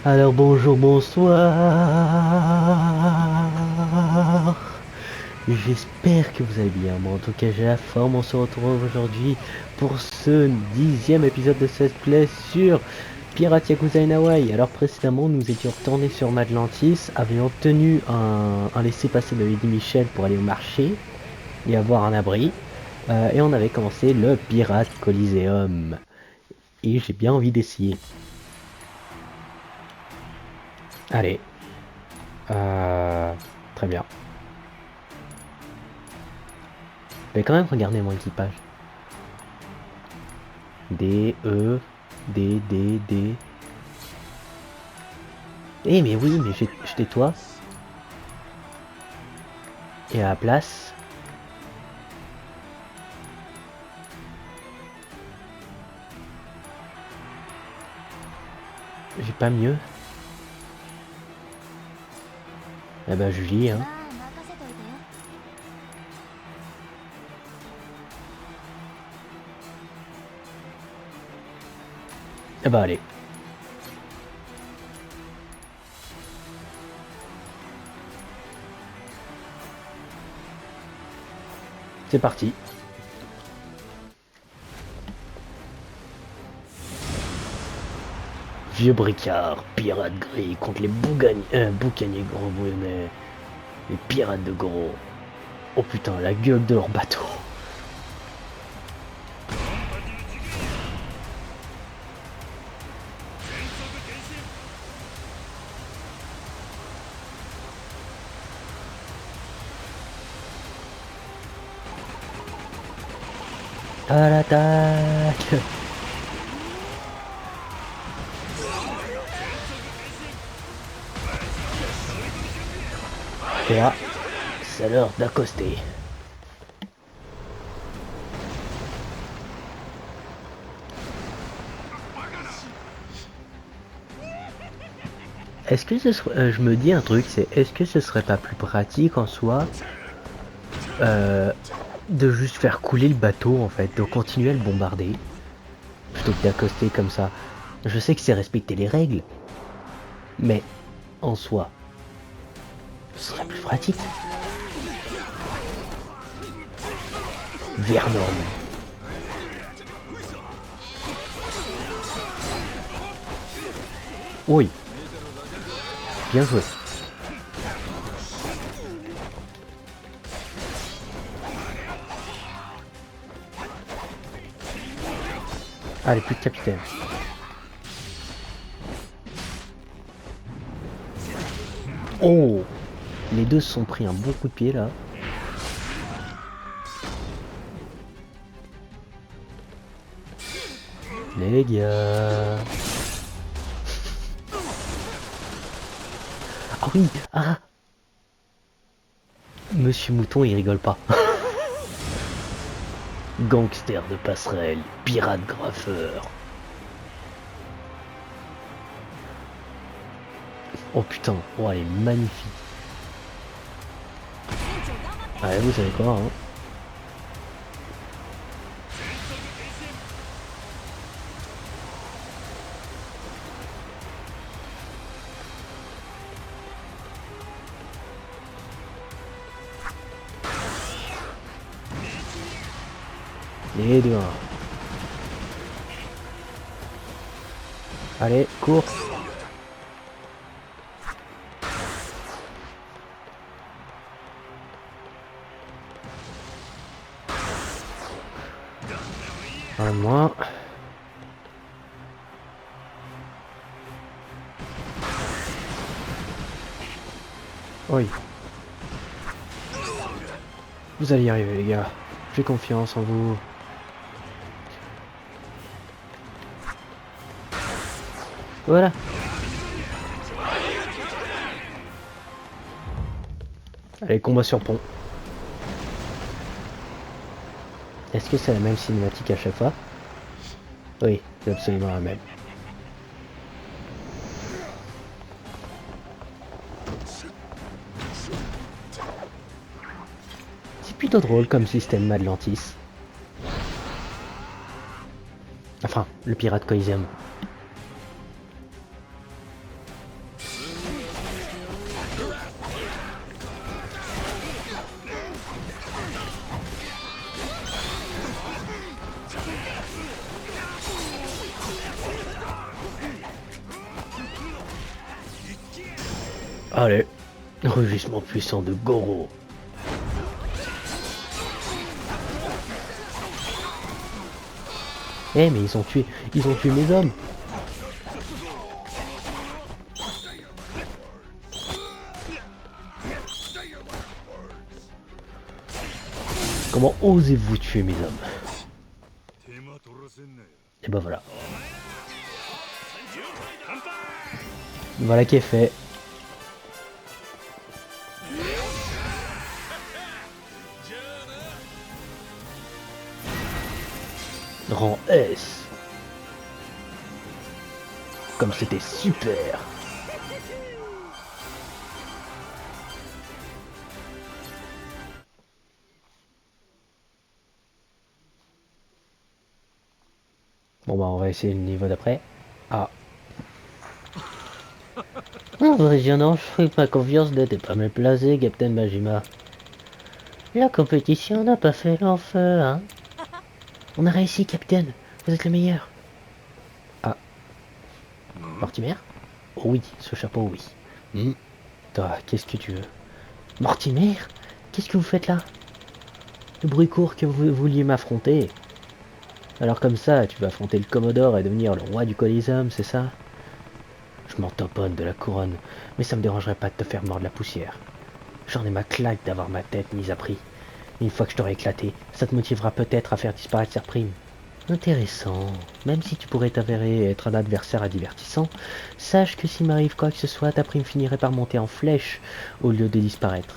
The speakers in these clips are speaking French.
Alors bonjour, bonsoir. J'espère que vous allez bien. Moi en tout cas j'ai la forme. On se retrouve aujourd'hui pour ce 10e épisode de cette play sur Pirate Yakuza in Hawaii. Alors précédemment nous étions retournés sur Madlantis, avions obtenu un laissez-passer de Lady Michel pour aller au marché et avoir un abri. Et on avait commencé le Pirate Coliseum. Et j'ai bien envie d'essayer. Allez. Euh, Très bien. Je vais quand même regarder mon équipage. D, E, D, D, D. Eh mais oui, mais je tais-toi. Et à la place, j'ai pas mieux. Eh ben Julie, hein. Eh ben allez. C'est parti. Vieux bricard, pirate gris contre les boucaniers gros bonnets. Les pirates de gros. Oh putain, la gueule de leur bateau. À l'attaque. Et là, c'est l'heure d'accoster. Est-ce que ce serait, je me dis un truc, c'est est-ce que ce serait pas plus pratique en soi euh, de juste faire couler le bateau en fait, de continuer à le bombarder plutôt que d'accoster comme ça. Je sais que c'est respecter les règles, mais en soi, ce serait plus pratique. Vernon. Oui, bien joué. Allez, plus de capitaine. Oh, les deux se sont pris un bon coup de pied là. Les gars. Ah oui, ah, Monsieur Mouton il rigole pas. Gangster de passerelle, pirate graffeur. Oh putain, oh elle est magnifique. Allez, vous savez quoi, hein. Les deux, hein. Allez, course. Un moins. Oui. Vous allez y arriver les gars. J'ai confiance en vous. Voilà. Allez, combat sur pont. Est-ce que c'est la même cinématique à chaque fois? Oui, c'est absolument la même. C'est plutôt drôle comme système Madlantis. Enfin, le pirate Coliseum. Allez, rugissement puissant de Goro. Eh mais ils ont tué mes hommes. Comment osez-vous tuer mes hommes? Et ben voilà. Voilà qui est fait. Rang S. Comme c'était super. Bon bah on va essayer le niveau d'après. Ah. En vrai, non, je ferai pas confiance d'être pas mal placé, Captain Majima. La compétition n'a pas fait long feu, hein. On a réussi, Capitaine. Vous êtes le meilleur. Ah. Mortimer? Oh oui, ce chapeau, oui. Toi, qu'est-ce que tu veux? Mortimer? Qu'est-ce que vous faites là? Le bruit court que vous vouliez m'affronter. Alors comme ça, tu vas affronter le Commodore et devenir le roi du Coliseum, c'est ça? Je m'en tamponne de la couronne, mais ça me dérangerait pas de te faire mordre la poussière. J'en ai ma claque d'avoir ma tête mise à prix. Une fois que je t'aurai éclaté, ça te motivera peut-être à faire disparaître cette prime. Intéressant. Même si tu pourrais t'avérer être un adversaire divertissant, sache que s'il m'arrive quoi que ce soit, ta prime finirait par monter en flèche au lieu de disparaître.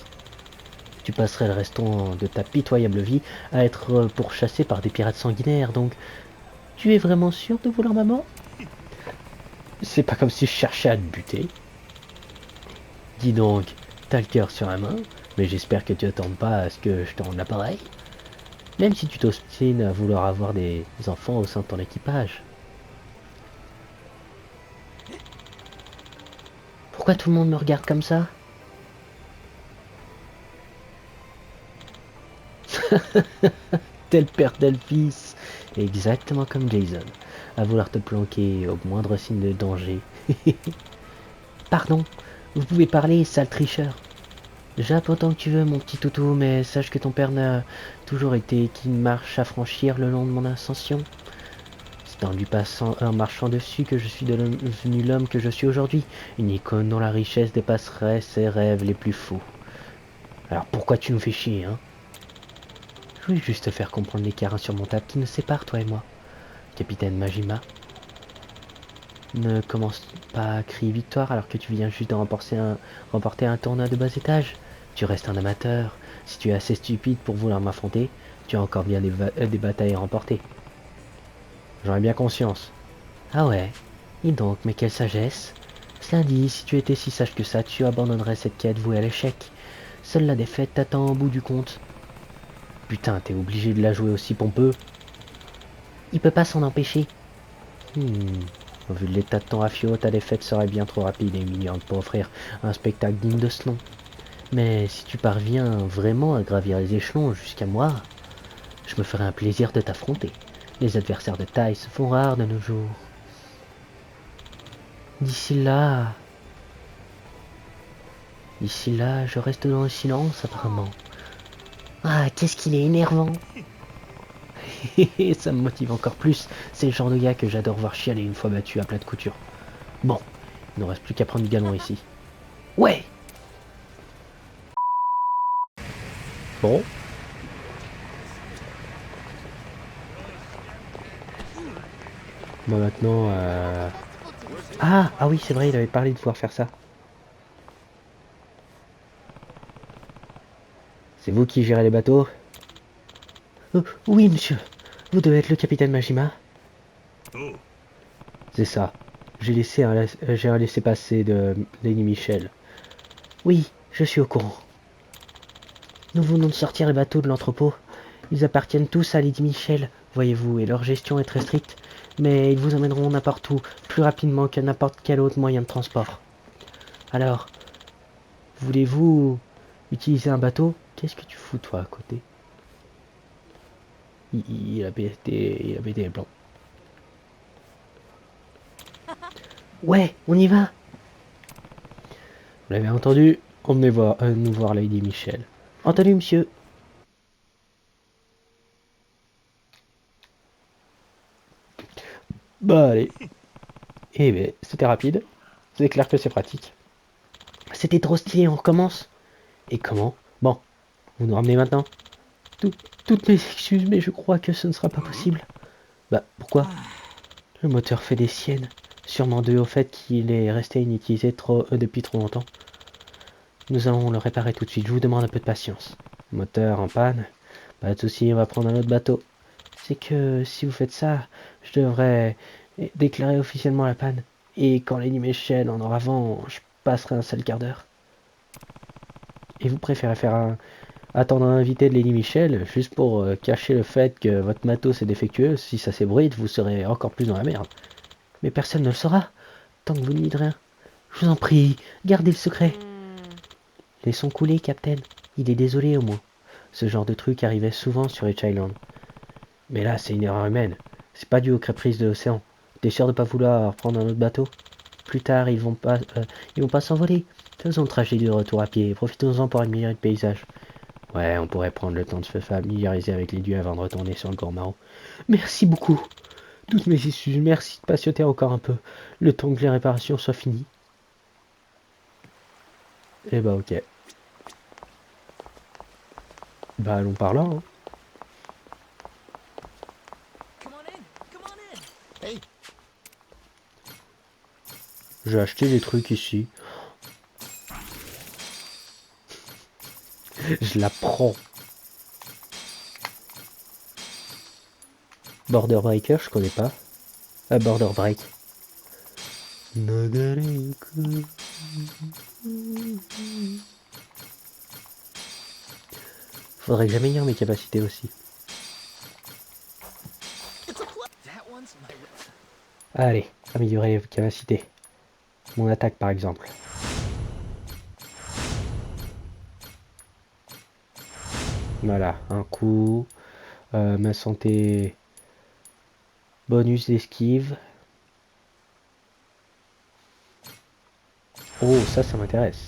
Tu passerais le restant de ta pitoyable vie à être pourchassé par des pirates sanguinaires, donc tu es vraiment sûr de vouloir ma mort? C'est pas comme si je cherchais à te buter. Dis donc, t'as le cœur sur la main, mais j'espère que tu attends pas à ce que je te rende l'appareil. Même si tu t'obstines à vouloir avoir des enfants au sein de ton équipage. Pourquoi tout le monde me regarde comme ça? Tel père tel fils. Exactement comme Jason. À vouloir te planquer au moindre signe de danger. Pardon, vous pouvez parler, sale tricheur. Jappe autant que tu veux, mon petit toutou, mais sache que ton père n'a toujours été qu'une marche à franchir le long de mon ascension. C'est en lui passant, en marchant dessus que je suis devenu l'homme que je suis aujourd'hui. Une icône dont la richesse dépasserait ses rêves les plus fous. Alors pourquoi tu nous fais chier, hein? Je voulais juste te faire comprendre l'écart insurmontable qui nous sépare, toi et moi. Capitaine Majima, ne commence pas à crier victoire alors que tu viens juste de remporter un tournoi de bas étage. Tu restes un amateur. Si tu es assez stupide pour vouloir m'affronter, tu as encore bien des batailles à remporter. J'en ai bien conscience. Ah ouais? Et donc, mais quelle sagesse? Cela dit, si tu étais si sage que ça, tu abandonnerais cette quête vouée à l'échec. Seule la défaite t'attend au bout du compte. Putain, t'es obligé de la jouer aussi pompeux. Il peut pas s'en empêcher. Au vu de l'état de ton rafio, ta défaite serait bien trop rapide et humiliante pour offrir un spectacle digne de ce nom. Mais si tu parviens vraiment à gravir les échelons jusqu'à moi, je me ferai un plaisir de t'affronter. Les adversaires de taille se font rares de nos jours. D'ici là... D'ici là, je reste dans le silence apparemment. Ah, qu'est-ce qu'il est énervant. Ça me motive encore plus. C'est le genre de gars que j'adore voir chialer une fois battu à plat de couture. Bon, il ne reste plus qu'à prendre du galon ici. Ouais. Bon. Bon, maintenant... Ah oui, c'est vrai, il avait parlé de pouvoir faire ça. C'est vous qui gérez les bateaux? Oui, monsieur. Vous devez être le capitaine Majima. C'est ça. J'ai un laissez-passer de Lady Michel. Oui, je suis au courant. Nous venons de sortir les bateaux de l'entrepôt. Ils appartiennent tous à Lady Michel, voyez-vous, et leur gestion est très stricte. Mais ils vous emmèneront n'importe où, plus rapidement que n'importe quel autre moyen de transport. Alors, voulez-vous utiliser un bateau? Qu'est-ce que tu fous, toi, à côté? Il a pété les plans. Ouais, on y va. Vous l'avez entendu? Emmenez voir, nous voir Lady Michel. Entendu, monsieur. Bah allez. Eh ben, c'était rapide. C'est clair que c'est pratique. C'était trop stylé, on recommence. Et comment? Bon, vous nous ramenez maintenant? Tout- Toutes mes excuses, mais je crois que ce ne sera pas possible. Bah, pourquoi? Le moteur fait des siennes. Sûrement dû au fait qu'il est resté inutilisé depuis trop longtemps. Nous allons le réparer tout de suite, je vous demande un peu de patience. Moteur en panne? Pas de souci, on va prendre un autre bateau. C'est que si vous faites ça, je devrais déclarer officiellement la panne. Et quand Lady Michel en aura vent, je passerai un seul quart d'heure. Et vous préférez attendre un invité de Lady Michel, juste pour cacher le fait que votre matos est défectueux. Si ça s'ébruite, vous serez encore plus dans la merde. Mais personne ne le saura, tant que vous n'y dites rien. Je vous en prie, gardez le secret. Laissons couler, Captain. Il est désolé au moins. Ce genre de truc arrivait souvent sur Edge Island. Mais là, c'est une erreur humaine. C'est pas dû aux caprices de l'océan. T'es sûr de pas vouloir prendre un autre bateau? Plus tard, ils vont pas s'envoler. Faisons le trajet du retour à pied. Profitons-en pour admirer le paysage. Ouais, on pourrait prendre le temps de se familiariser avec les dieux avant de retourner sur le Gormaro. Merci beaucoup. Toutes mes excuses. Merci de patienter encore un peu. Le temps que les réparations soient finies. Eh bah ok. Bah allons par là, hein. J'ai acheté des trucs ici. Je la prends. Border Breaker, je connais pas. Ah, Border Break. Faudrait que j'améliore mes capacités aussi. Allez, améliorer les capacités. Mon attaque par exemple. Voilà, un coup. Ma santé. Bonus d'esquive. Oh, ça m'intéresse.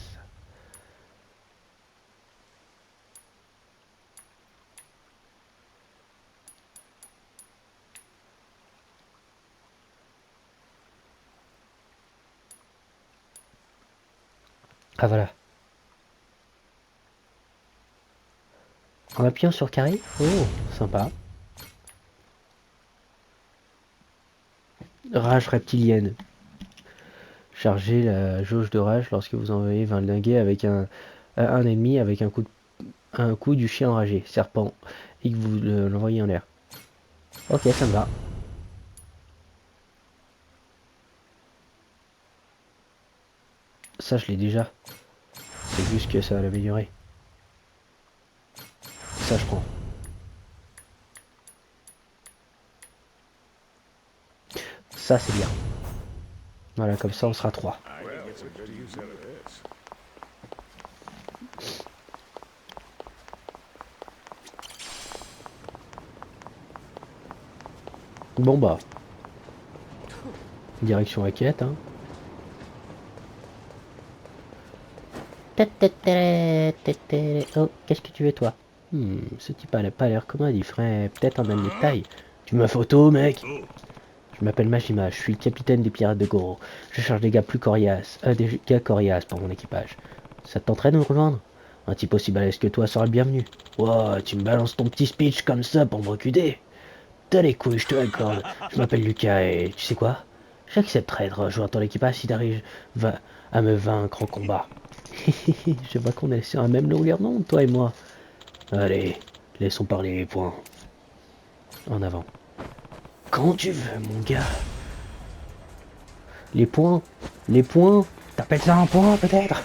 Ah voilà. En appuyant sur carré. Oh, sympa. Rage reptilienne. Chargez la jauge de rage lorsque vous envoyez valdinguer avec un ennemi avec un coup du chien enragé, serpent, et que vous l'envoyez en l'air. Ok, ça me va. Ça, je l'ai déjà. C'est juste que ça va l'améliorer. Ça, je prends. Ça, c'est bien. Voilà, comme ça, on sera 3. Bon, bah. Direction raquette, hein. Oh, qu'est-ce que tu veux, toi? Ce type n'a pas l'air commode, il ferait peut-être un ami de taille. Tu me photo, mec? Je m'appelle Majima, je suis le capitaine des pirates de Goro. Je cherche des gars plus coriaces, des gars coriaces pour mon équipage. Ça te tenterait de me rejoindre? Un type aussi balèze que toi sera le bienvenu. Wow, tu me balances ton petit speech comme ça pour me reculer? T'as les couilles, je te l'accorde. Je m'appelle Lucas et tu sais quoi? J'accepterai de rejoindre ton équipage si t'arrives à me vaincre en combat. Je vois qu'on est sur la même longueur d'onde, toi et moi. Allez, laissons parler les points. En avant. Quand tu veux, mon gars. Les points. Les points. T'appelles ça un point, peut-être?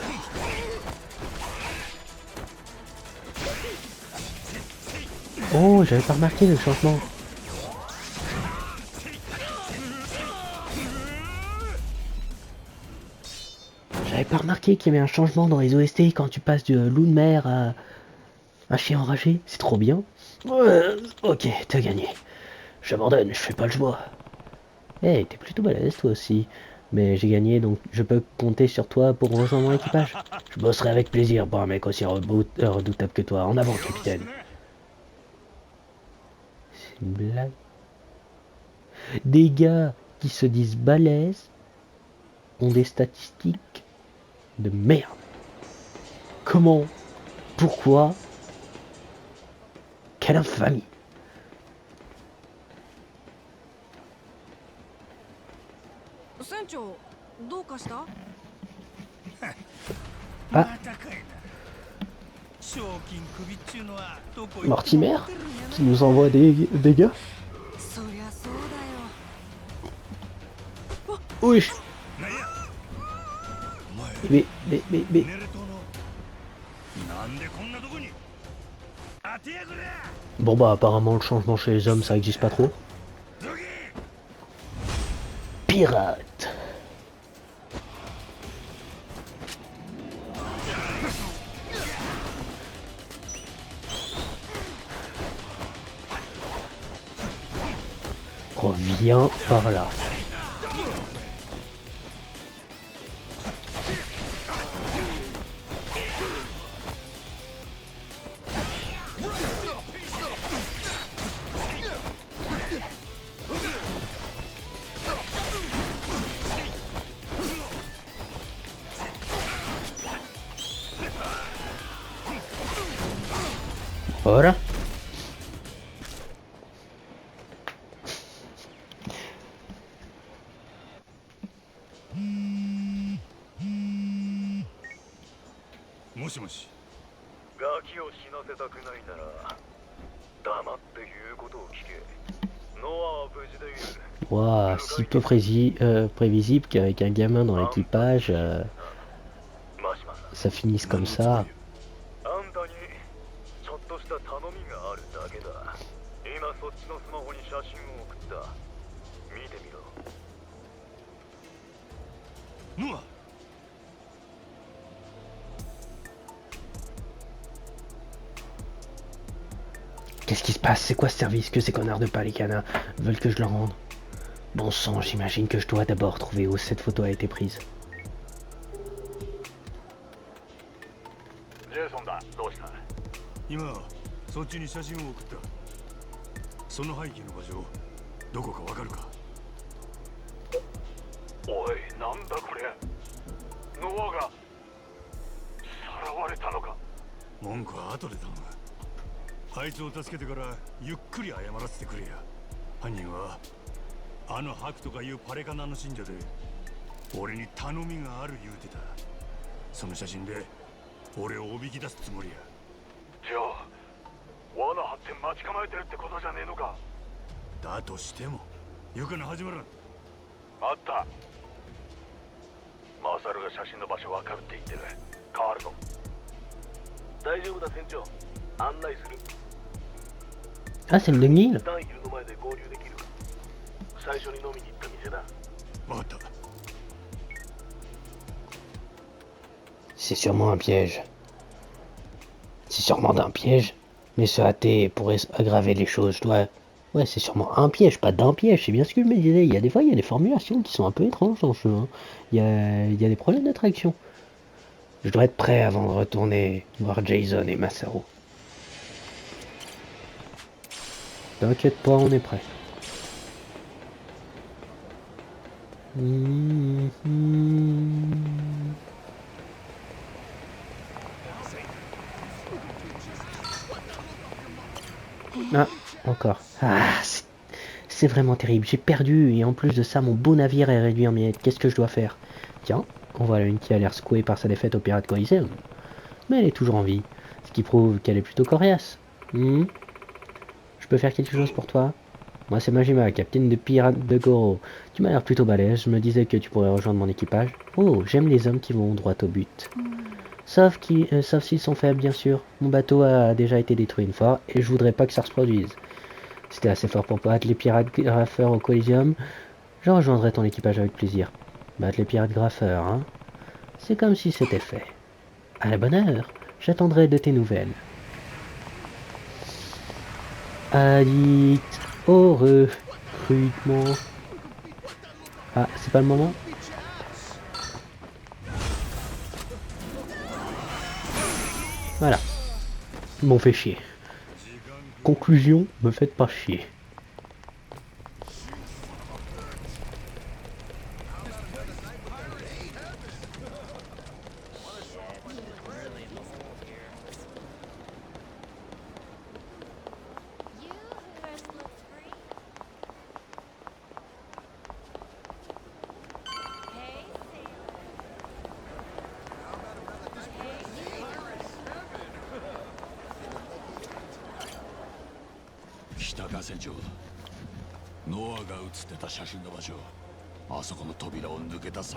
Oh, j'avais pas remarqué le changement. J'avais pas remarqué qu'il y avait un changement dans les OST quand tu passes de loup de mer à un chien enragé. C'est trop bien. Ok, t'as gagné. J'abandonne, je fais pas le choix. Eh, hey, t'es plutôt balèze toi aussi. Mais j'ai gagné, donc je peux compter sur toi pour rejoindre mon équipage. Je bosserai avec plaisir pour un mec aussi redoutable que toi. En avant, capitaine. C'est une blague. Des gars qui se disent balèzes ont des statistiques de merde. Comment? Pourquoi? Quelle infamie! Ah, Mortimer qui nous envoie des gars. Oui. Mais. Bon bah apparemment le changement chez les hommes ça existe pas trop. Pirate. Reviens par là. Voilà. Waouh, si peu prévisible qu'avec un gamin dans l'équipage, ça finisse comme ça. Qu'est-ce qui se passe? C'est quoi ce service que ces connards de Palikana veulent que je leur rende? Bon sang, j'imagine que je dois d'abord trouver où cette photo a été prise. Ah, c'est le Nil. C'est sûrement un piège. C'est sûrement d'un piège. Mais se hâter pourrait aggraver les choses. Je dois... Ouais, c'est sûrement un piège, pas d'un piège. C'est bien ce que je me disais. Il y a des fois, il y a des formulations qui sont un peu étranges dans le jeu. Hein. Il y a des problèmes de traction. Je dois être prêt avant de retourner voir Jason et Masaru. T'inquiète pas, on est prêt. Ah, encore. Ah, c'est vraiment terrible. J'ai perdu et en plus de ça, mon beau navire est réduit en miettes. Qu'est-ce que je dois faire? Tiens, on voit une qui a l'air secouée par sa défaite au pirate Coliseum. Mais elle est toujours en vie, ce qui prouve qu'elle est plutôt coriace. Je peux faire quelque chose pour toi? Moi c'est Majima, capitaine de pirate de Goro. Tu m'as l'air plutôt balèze, je me disais que tu pourrais rejoindre mon équipage. Oh, j'aime les hommes qui vont droit au but. Sauf s'ils sont faibles, bien sûr. Mon bateau a déjà été détruit une fois, et je voudrais pas que ça se reproduise. Si t'es assez fort pour battre les pirates graffeurs au Coliseum, je rejoindrai ton équipage avec plaisir. Battre les pirates graffeurs, hein? C'est comme si c'était fait. À la bonne heure, j'attendrai de tes nouvelles. Addict au recrutement. Ah, c'est pas le moment? Voilà. Ils m'ont fait chier. Conclusion, me faites pas chier.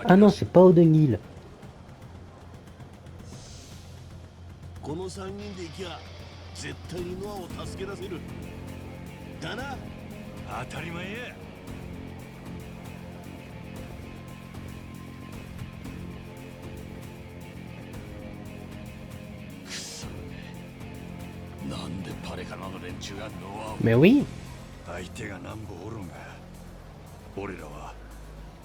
Ah non, c'est pas Odenil. この3人で行きゃ絶対にノアを助け出せるだな。当たり前や。くそ、なんでパレカナの連中がノアを。 Mais oui. 相手が何歩おろうが俺らは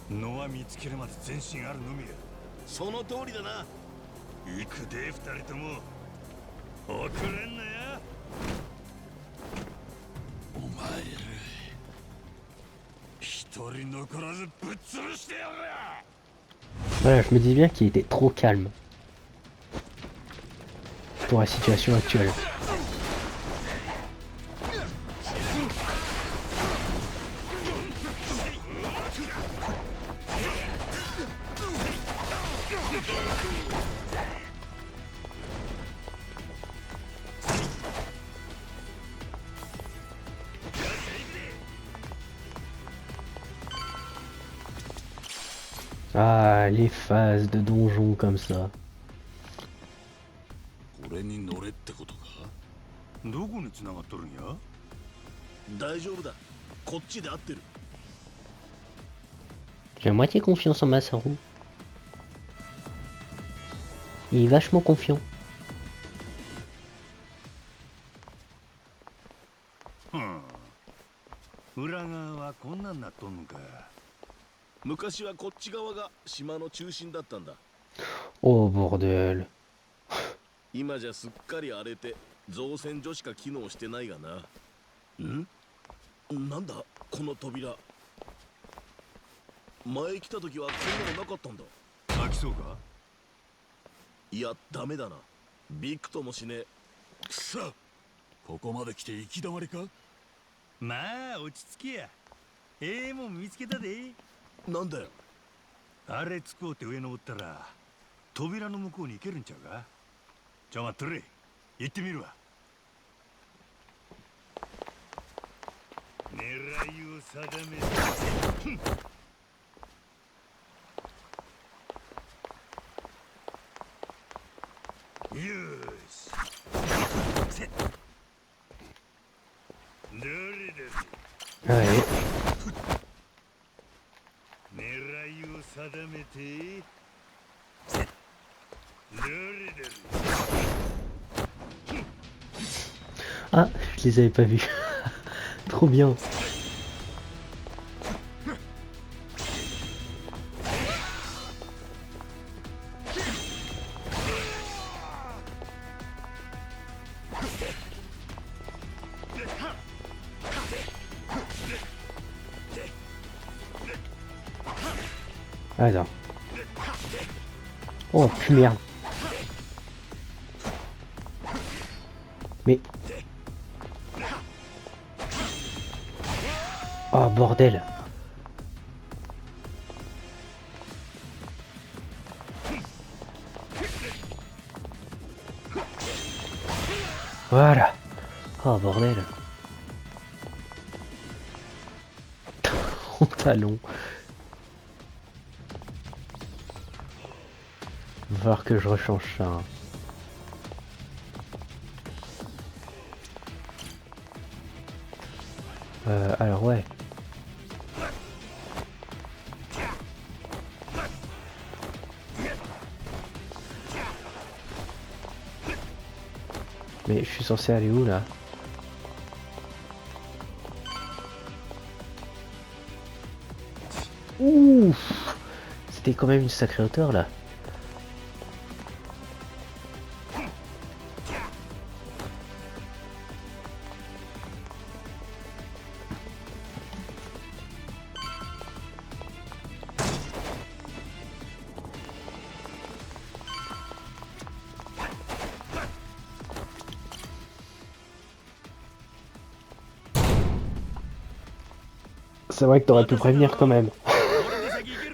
ノア見つけるまで前進あるのみや。その通りだな。行くで2人とも遅れんなや。お前ら一人残らずぶっ潰してやる。 Voilà, je me dis bien qu'il était trop calme pour la situation actuelle. Ah, les phases de donjon comme ça. 俺に乗れってことか。どこに繋がっとるんや。大丈夫だ。こっちで合ってる。 J'ai à moitié confiance en Masaru. Il est vachement confiant. 裏側はこんなんなっとんのか。昔はこっち側が島の中心だったんだ。 Oh bordel. 今じゃすっかり荒れて造船所しか機能してないがな。なんだこの扉。前来た時はこんなのなかったんだ。開きそうか。いやダメだな。びくともしねえ。くそ、ここまで来て行き止まりか。まあ落ち着きや。もん見つけたで。なんだよ。あれつこうって上登ったら扉の向こうに行けるんちゃうか。ちょ待っとれ。行ってみるわ。狙いを定めて。よし。どれだ。 Ouais. 狙いを定めて。どれだ。 Ah, je les avais pas vus. Trop bien. Attends. Oh, plus merde. Mais... Oh, bordel. Voilà. Oh, bordel. Mon talon. Va falloir que je rechange ça. Hein. Alors ouais. Mais je suis censé aller où là? Ouh, c'était quand même une sacrée hauteur là. C'est vrai que t'aurais pu prévenir quand même.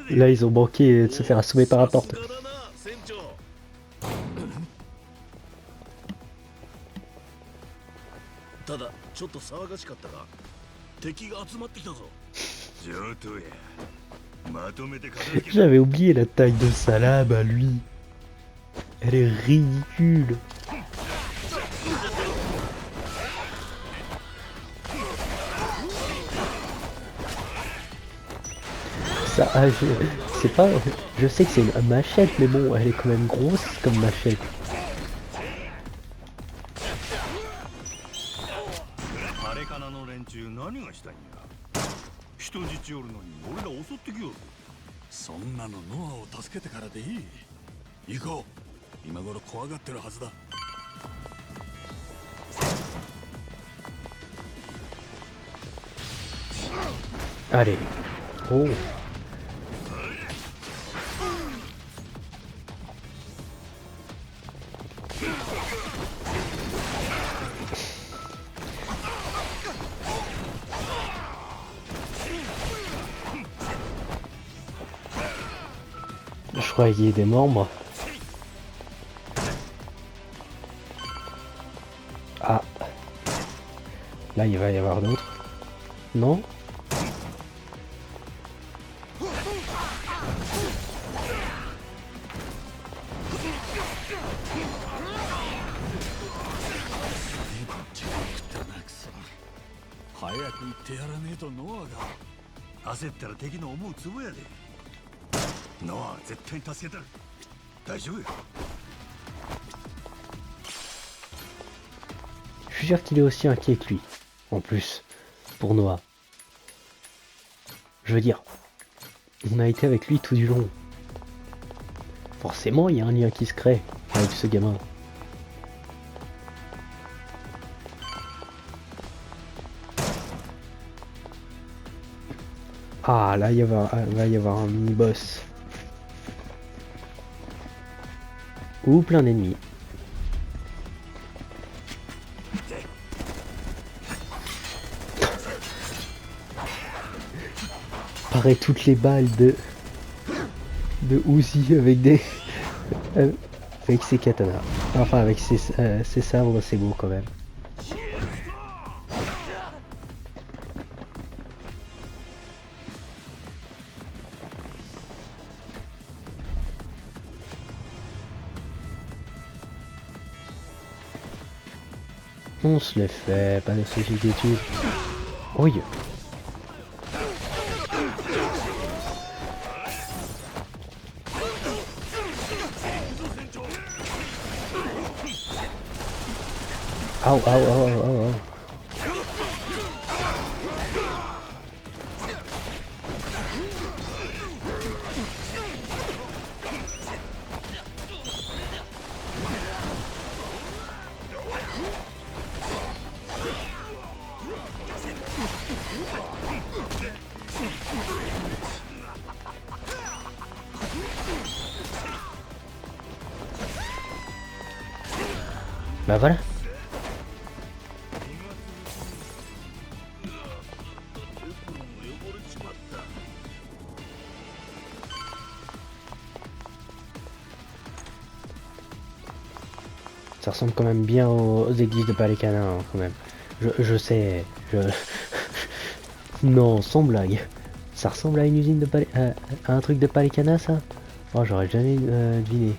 Là, ils ont manqué de se faire assommer par la porte. ただちょっと騒がしかったが敵が集まってきたぞ上等やまとめて片付け J'avais oublié la taille de sa lame à lui. Elle est ridicule. Ça, c'est pas, je sais que c'est une machette, mais bon, elle est quand même grosse comme machette. あれかなの連中何がしたいんや人質おるのに俺ら襲ってきよるそんなのノアを助けてからでいい行こう今頃怖がってるはずだ Allez. Oh. Je croyais qu'il était mort, moi. Ah. Là, il va y avoir d'autres. Non? Je suis sûr qu'il est aussi inquiet que lui. En plus, pour Noah. Je veux dire, on a été avec lui tout du long. Forcément, il y a un lien qui se crée avec ce gamin. Ah, là, va y avoir un mini-boss. Ou plein d'ennemis. Pareil, toutes les balles de Uzi avec des... avec ses katanas. Enfin, avec ses sabres, c'est beau quand même. On se le fait, pas de soucis d'études. Oui. Au, au, au, au, au. Bah voilà. Ça ressemble quand même bien aux églises de Palécana, hein, quand même. Je sais. Non, sans blague. Ça ressemble à une usine de à un truc de Palécana, ça? Oh, j'aurais jamais deviné.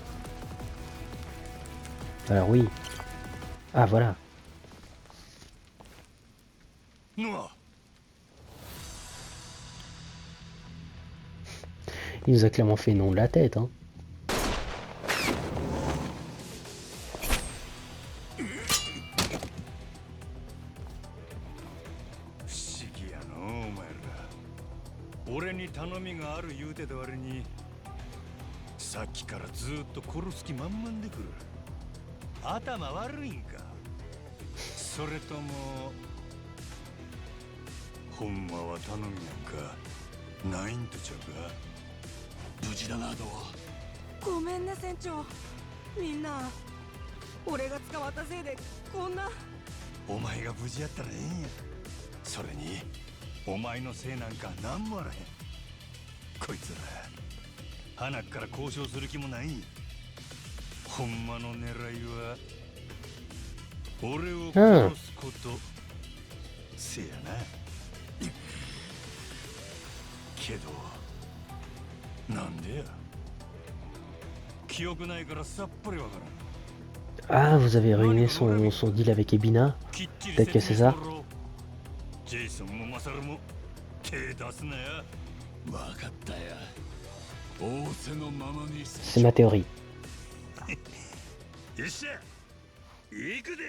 Alors oui. Ah, voilà. Il nous a clairement fait non de la tête, hein. お前のせいなんかなんもあらへん。こいつら鼻から交渉する気もない。ほんまの狙いは俺を殺すこと、せやな。けどなんでや。記憶ないからさっぱりわからん。 Ah, vous avez ruiné son deal avec Ebina. Peut-être que c'est ça. ジェイソンもマサルも手出すなや。分かったよ。仰せのままに。 C'est ma théorie. よっしゃ行くで。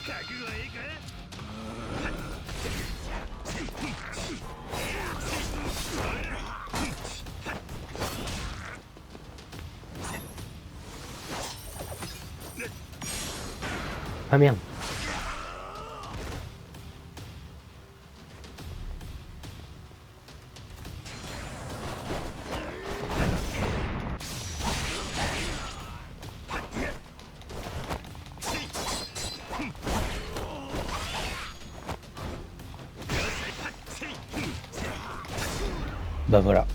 覚悟はいいか。Ah merde. Bah voilà.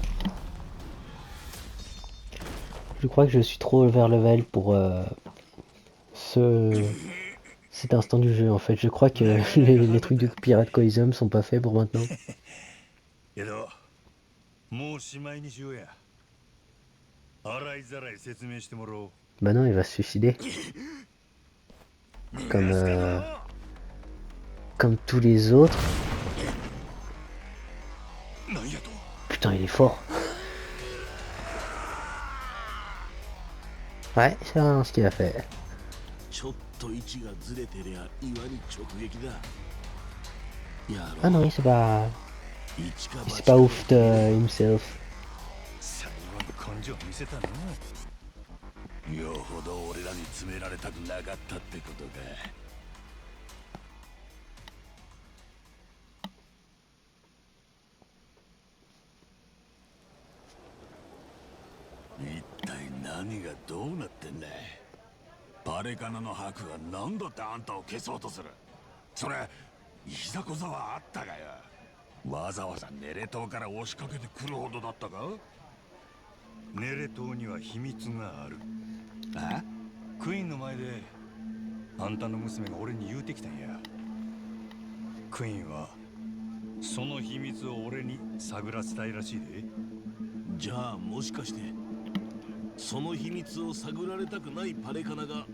Je crois que je suis trop overlevel pour cet instant du jeu en fait. Je crois que les trucs de Pirate Coisum sont pas faits pour maintenant. けどもうしまいにしようや。洗いざらい説明してもらおう。 Bah non, il va se suicider. Comme, comme tous les autres. Putain, il est fort. Ouais, c'est vraiment ce qu'il a fait. Ah non, c'est pas ouf de himself. よほど俺らに詰められたくなかったってことか。一体何がどうなってんだ。バレカナのハクが何だってあんたを消そうとする。それいざこざはあったかよ。わざわざネレ島から押しかけてくるほどだったか。ネレ島には秘密がある。あ？クイーンの前であんたの娘が俺に言うてきたんや。クイーンはその秘密を俺に探らせたいらしいで。じゃあもしかしてその秘密を探られたくないパレカナが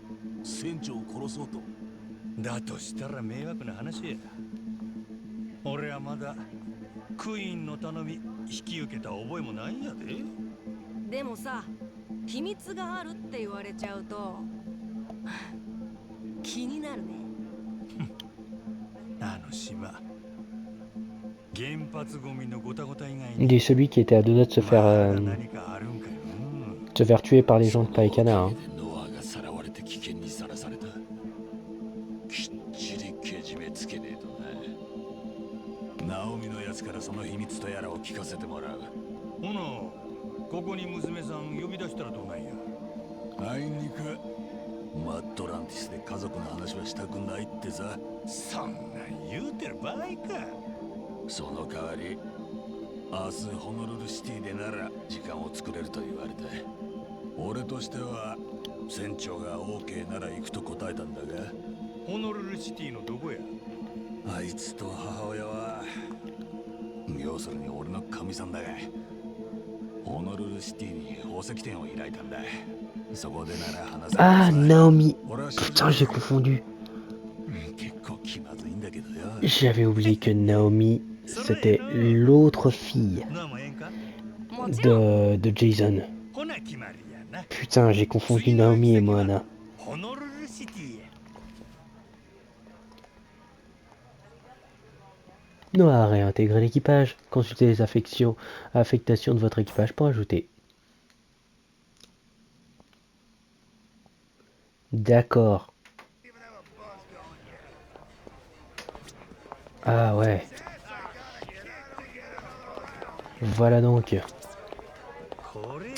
船長を殺そうと。だとしたら迷惑な話や。俺はまだクイーンの頼み引き受けた覚えもないんやで。でもさ、秘密があるって言われちゃうと気になるね。あの島原発ゴミのゴタゴタ以外 Il に est celui qui était à deux doigts de se ま faire, だ何かあるんかよ。se faire tuer par les gens de Paikana. Hein. ノアがさらわれて危険にさらされた。きっちりけじめつけねえとな。ナオミのやつからその秘密とやらを聞かせてもらう。ほなここに娘さん呼び出したらどうなんや。あいにくマットランティスで家族の話はしたくないってさ。そんなん言うてる場合か。その代わり明日ホノルルシティでなら時間を作れると言われて、俺としては船長が OK なら行くと答えたんだが。ホノルルシティのどこや。あいつと母親は要するに俺の神さんだが、ホノルルシティに宝石店を開いたんだ。そこでなら話せる。 Ah, Naomi. Putain, j'ai confondu. 結構気まずいんだけどよ。 J'avais oublié que Naomi, c'était l'autre fille なもええんか。もちろん。de Jason. ほな決まりやな。 Putain, j'ai confondu Naomi et Moana. ホノルルシティや。 Noah a réintégré l'équipage. Consultez les affectations de votre équipage pour ajouter. D'accord. Ah ouais. Voilà donc. これや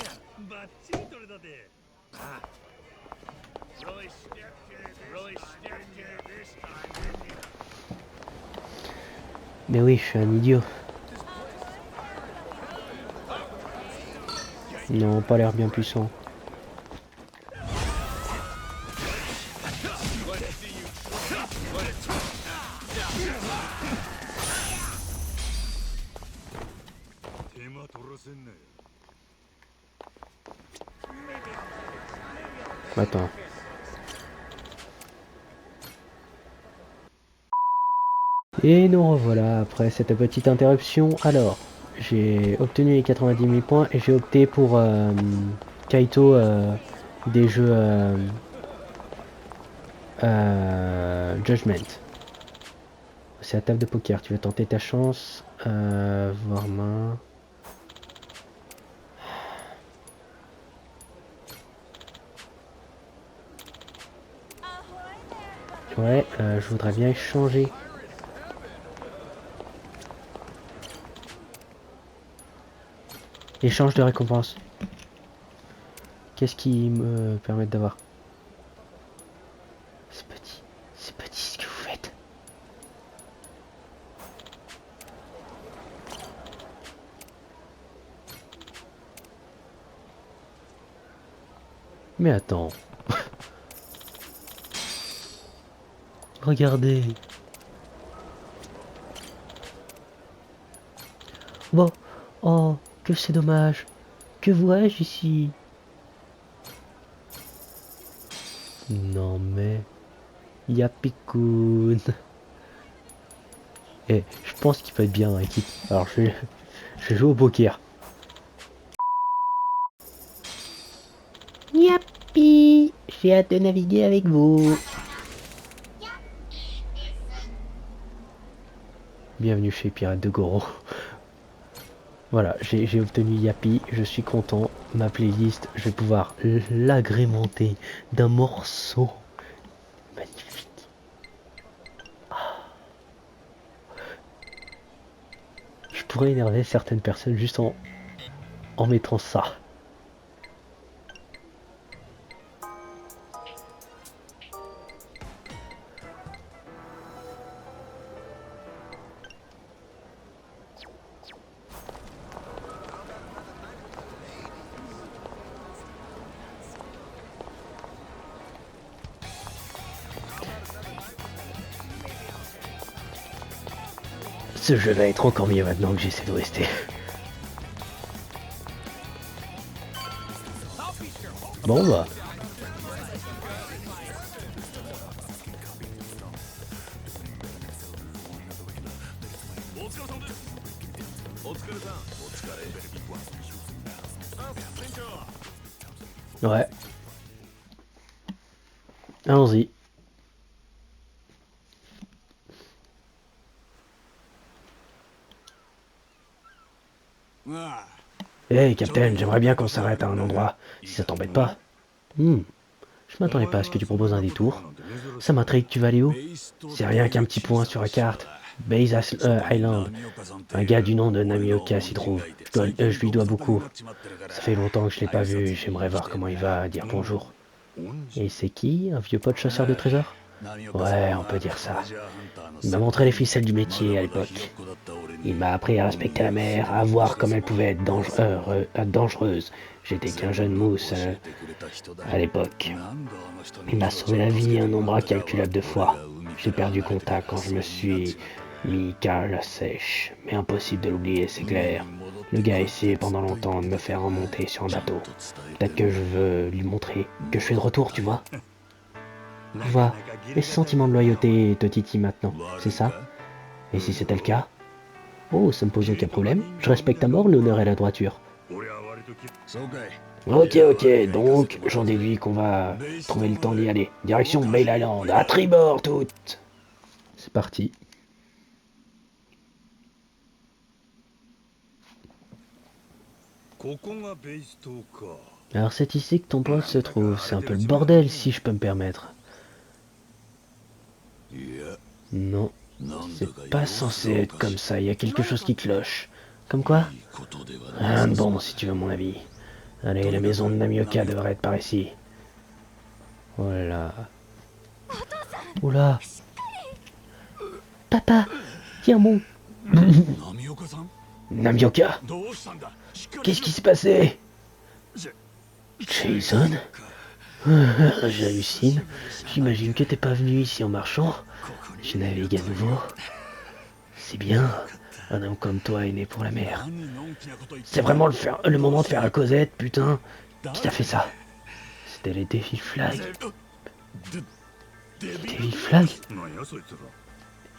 バッチリ取れたで。ロイ Mais oui, je suis un idiot. Non, pas l'air bien puissant. Attends. Et nous revoilà après cette petite interruption. Alors, j'ai obtenu les 90 000 points et j'ai opté pour Kaito des jeux Judgment. C'est la table de poker. Tu veux tenter ta chance. Voir main. Ouais, je voudrais bien échanger. Échange de récompense. Qu'est-ce qui me permet d'avoir? C'est petit ce que vous faites. Mais attends. Regardez. Bon. Oh, que c'est dommage. Que vois-je ici? Non mais... Yapikoun. Eh, je pense qu'il peut être bien dans l'équipe. Alors je joue au poker. Yapi, j'ai hâte de naviguer avec vous. Bienvenue chez Pirates de Goro. Voilà, j'ai obtenu Yapi, je suis content. Ma playlist, je vais pouvoir l'agrémenter d'un morceau magnifique. Je pourrais énerver certaines personnes juste en mettant ça. Ce jeu va être encore mieux maintenant que j'essaie de rester. Bon bah. Ouais. Allons-y. Hey, Captain, j'aimerais bien qu'on s'arrête à un endroit, si ça t'embête pas. Je m'attendais pas à ce que tu proposes un détour. Ça m'intrigue, tu vas aller où? C'est rien qu'un petit point sur la carte. Island. Un gars du nom de Namioka s'y trouve. Je lui dois beaucoup. Ça fait longtemps que je l'ai pas vu, j'aimerais voir comment il va, dire bonjour. Et c'est qui? Un vieux pote chasseur de trésors? Ouais, on peut dire ça. Il m'a montré les ficelles du métier à l'époque. Il m'a appris à respecter la mer, à voir comme elle pouvait être dangereuse. J'étais qu'un jeune mousse à l'époque. Il m'a sauvé la vie un nombre incalculable de fois. J'ai perdu contact quand je me suis mis qu'à la sèche. Mais impossible de l'oublier, c'est clair. Le gars a essayé pendant longtemps de me faire remonter sur un bateau. Peut-être que je veux lui montrer que je suis de retour, tu vois. Tu vois, les sentiments de loyauté te titillent maintenant, c'est ça? Et si c'était le cas? Oh, ça me pose aucun problème. Je respecte à mort l'honneur et la droiture. Ok, donc j'en déduis qu'on va trouver le temps d'y aller. Direction Bail Island, à tribord toutes. C'est parti. Alors c'est ici que ton poste se trouve. C'est un peu le bordel si je peux me permettre. Non, c'est pas censé être comme ça. Il y a quelque chose qui cloche. Comme quoi? Rien de bon si tu veux mon avis. Allez, la maison de Namioka devrait être par ici. Voilà. Oula. Papa, tiens bon. Namioka-san, Namioka, どうしたんだ。しっかり qu'est-ce qui s'est passé? Jason? J'hallucine. J'imagine que t'es pas venu ici en marchant. Je navigue à nouveau. C'est bien. Un homme comme toi est né pour la mer. C'est vraiment le moment de faire la causette, putain. Qui t'a fait ça? C'était les Devil Flag. Devil Flag? 何やそいつら。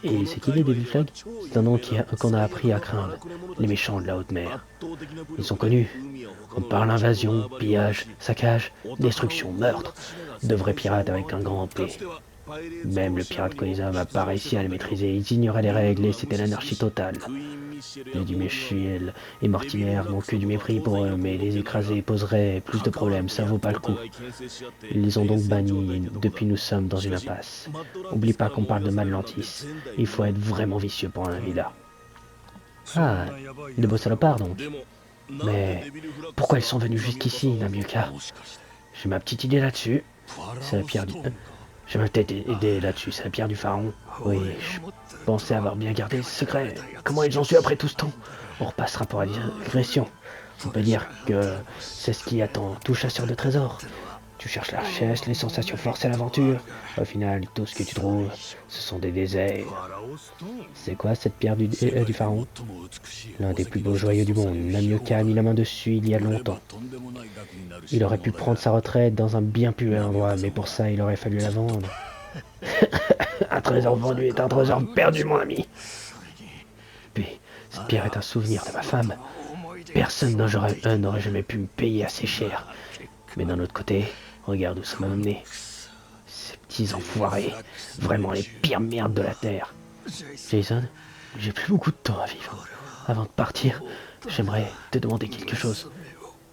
Et c'est qui les Devil Flag? C'est un nom qu'on a appris à craindre. Les méchants de la haute mer. Ils sont connus. On parle invasion, pillage, saccage, destruction, meurtre. De vrais pirates avec un grand P. Même le pirate Koizam a pas réussi à les maîtriser. Ils ignoraient les règles et c'était l'anarchie totale. Lady Michel et Mortimer n'ont que du mépris pour eux, mais les écraser poserait plus de problèmes, ça vaut pas le coup. Ils les ont donc bannis, depuis nous sommes dans une impasse. Oublie pas qu'on parle de Madlantis. Il faut être vraiment vicieux pour un leader. Ah, de beaux salopards donc. Mais pourquoi ils sont venus jusqu'ici, Namioka? J'ai ma petite idée là-dessus. C'est la pierre du... J'ai ma tête idée là-dessus, c'est la pierre du pharaon. Oui, je pensais avoir bien gardé ce secret. Comment ils ont su après tout ce temps? On repassera pour la digression. On peut dire que c'est ce qui attend tout chasseur de trésors. Tu cherches la richesse, les sensations fortes et l'aventure. Au final, tout ce que tu trouves, ce sont des déserts. C'est quoi cette pierre du pharaon? L'un des plus beaux joyaux du monde. Namioka a mis la main dessus il y a longtemps. Il aurait pu prendre sa retraite dans un bien plus bel endroit, mais pour ça, il aurait fallu la vendre. Un trésor vendu est un trésor perdu, mon ami. Puis, cette pierre est un souvenir de ma femme. Personne n'aurait jamais pu me payer assez cher. Mais d'un autre côté, regarde où ça m'a amené. Ces petits enfoirés, vraiment les pires merdes de la Terre. Jason, j'ai plus beaucoup de temps à vivre. Avant de partir, j'aimerais te demander quelque chose.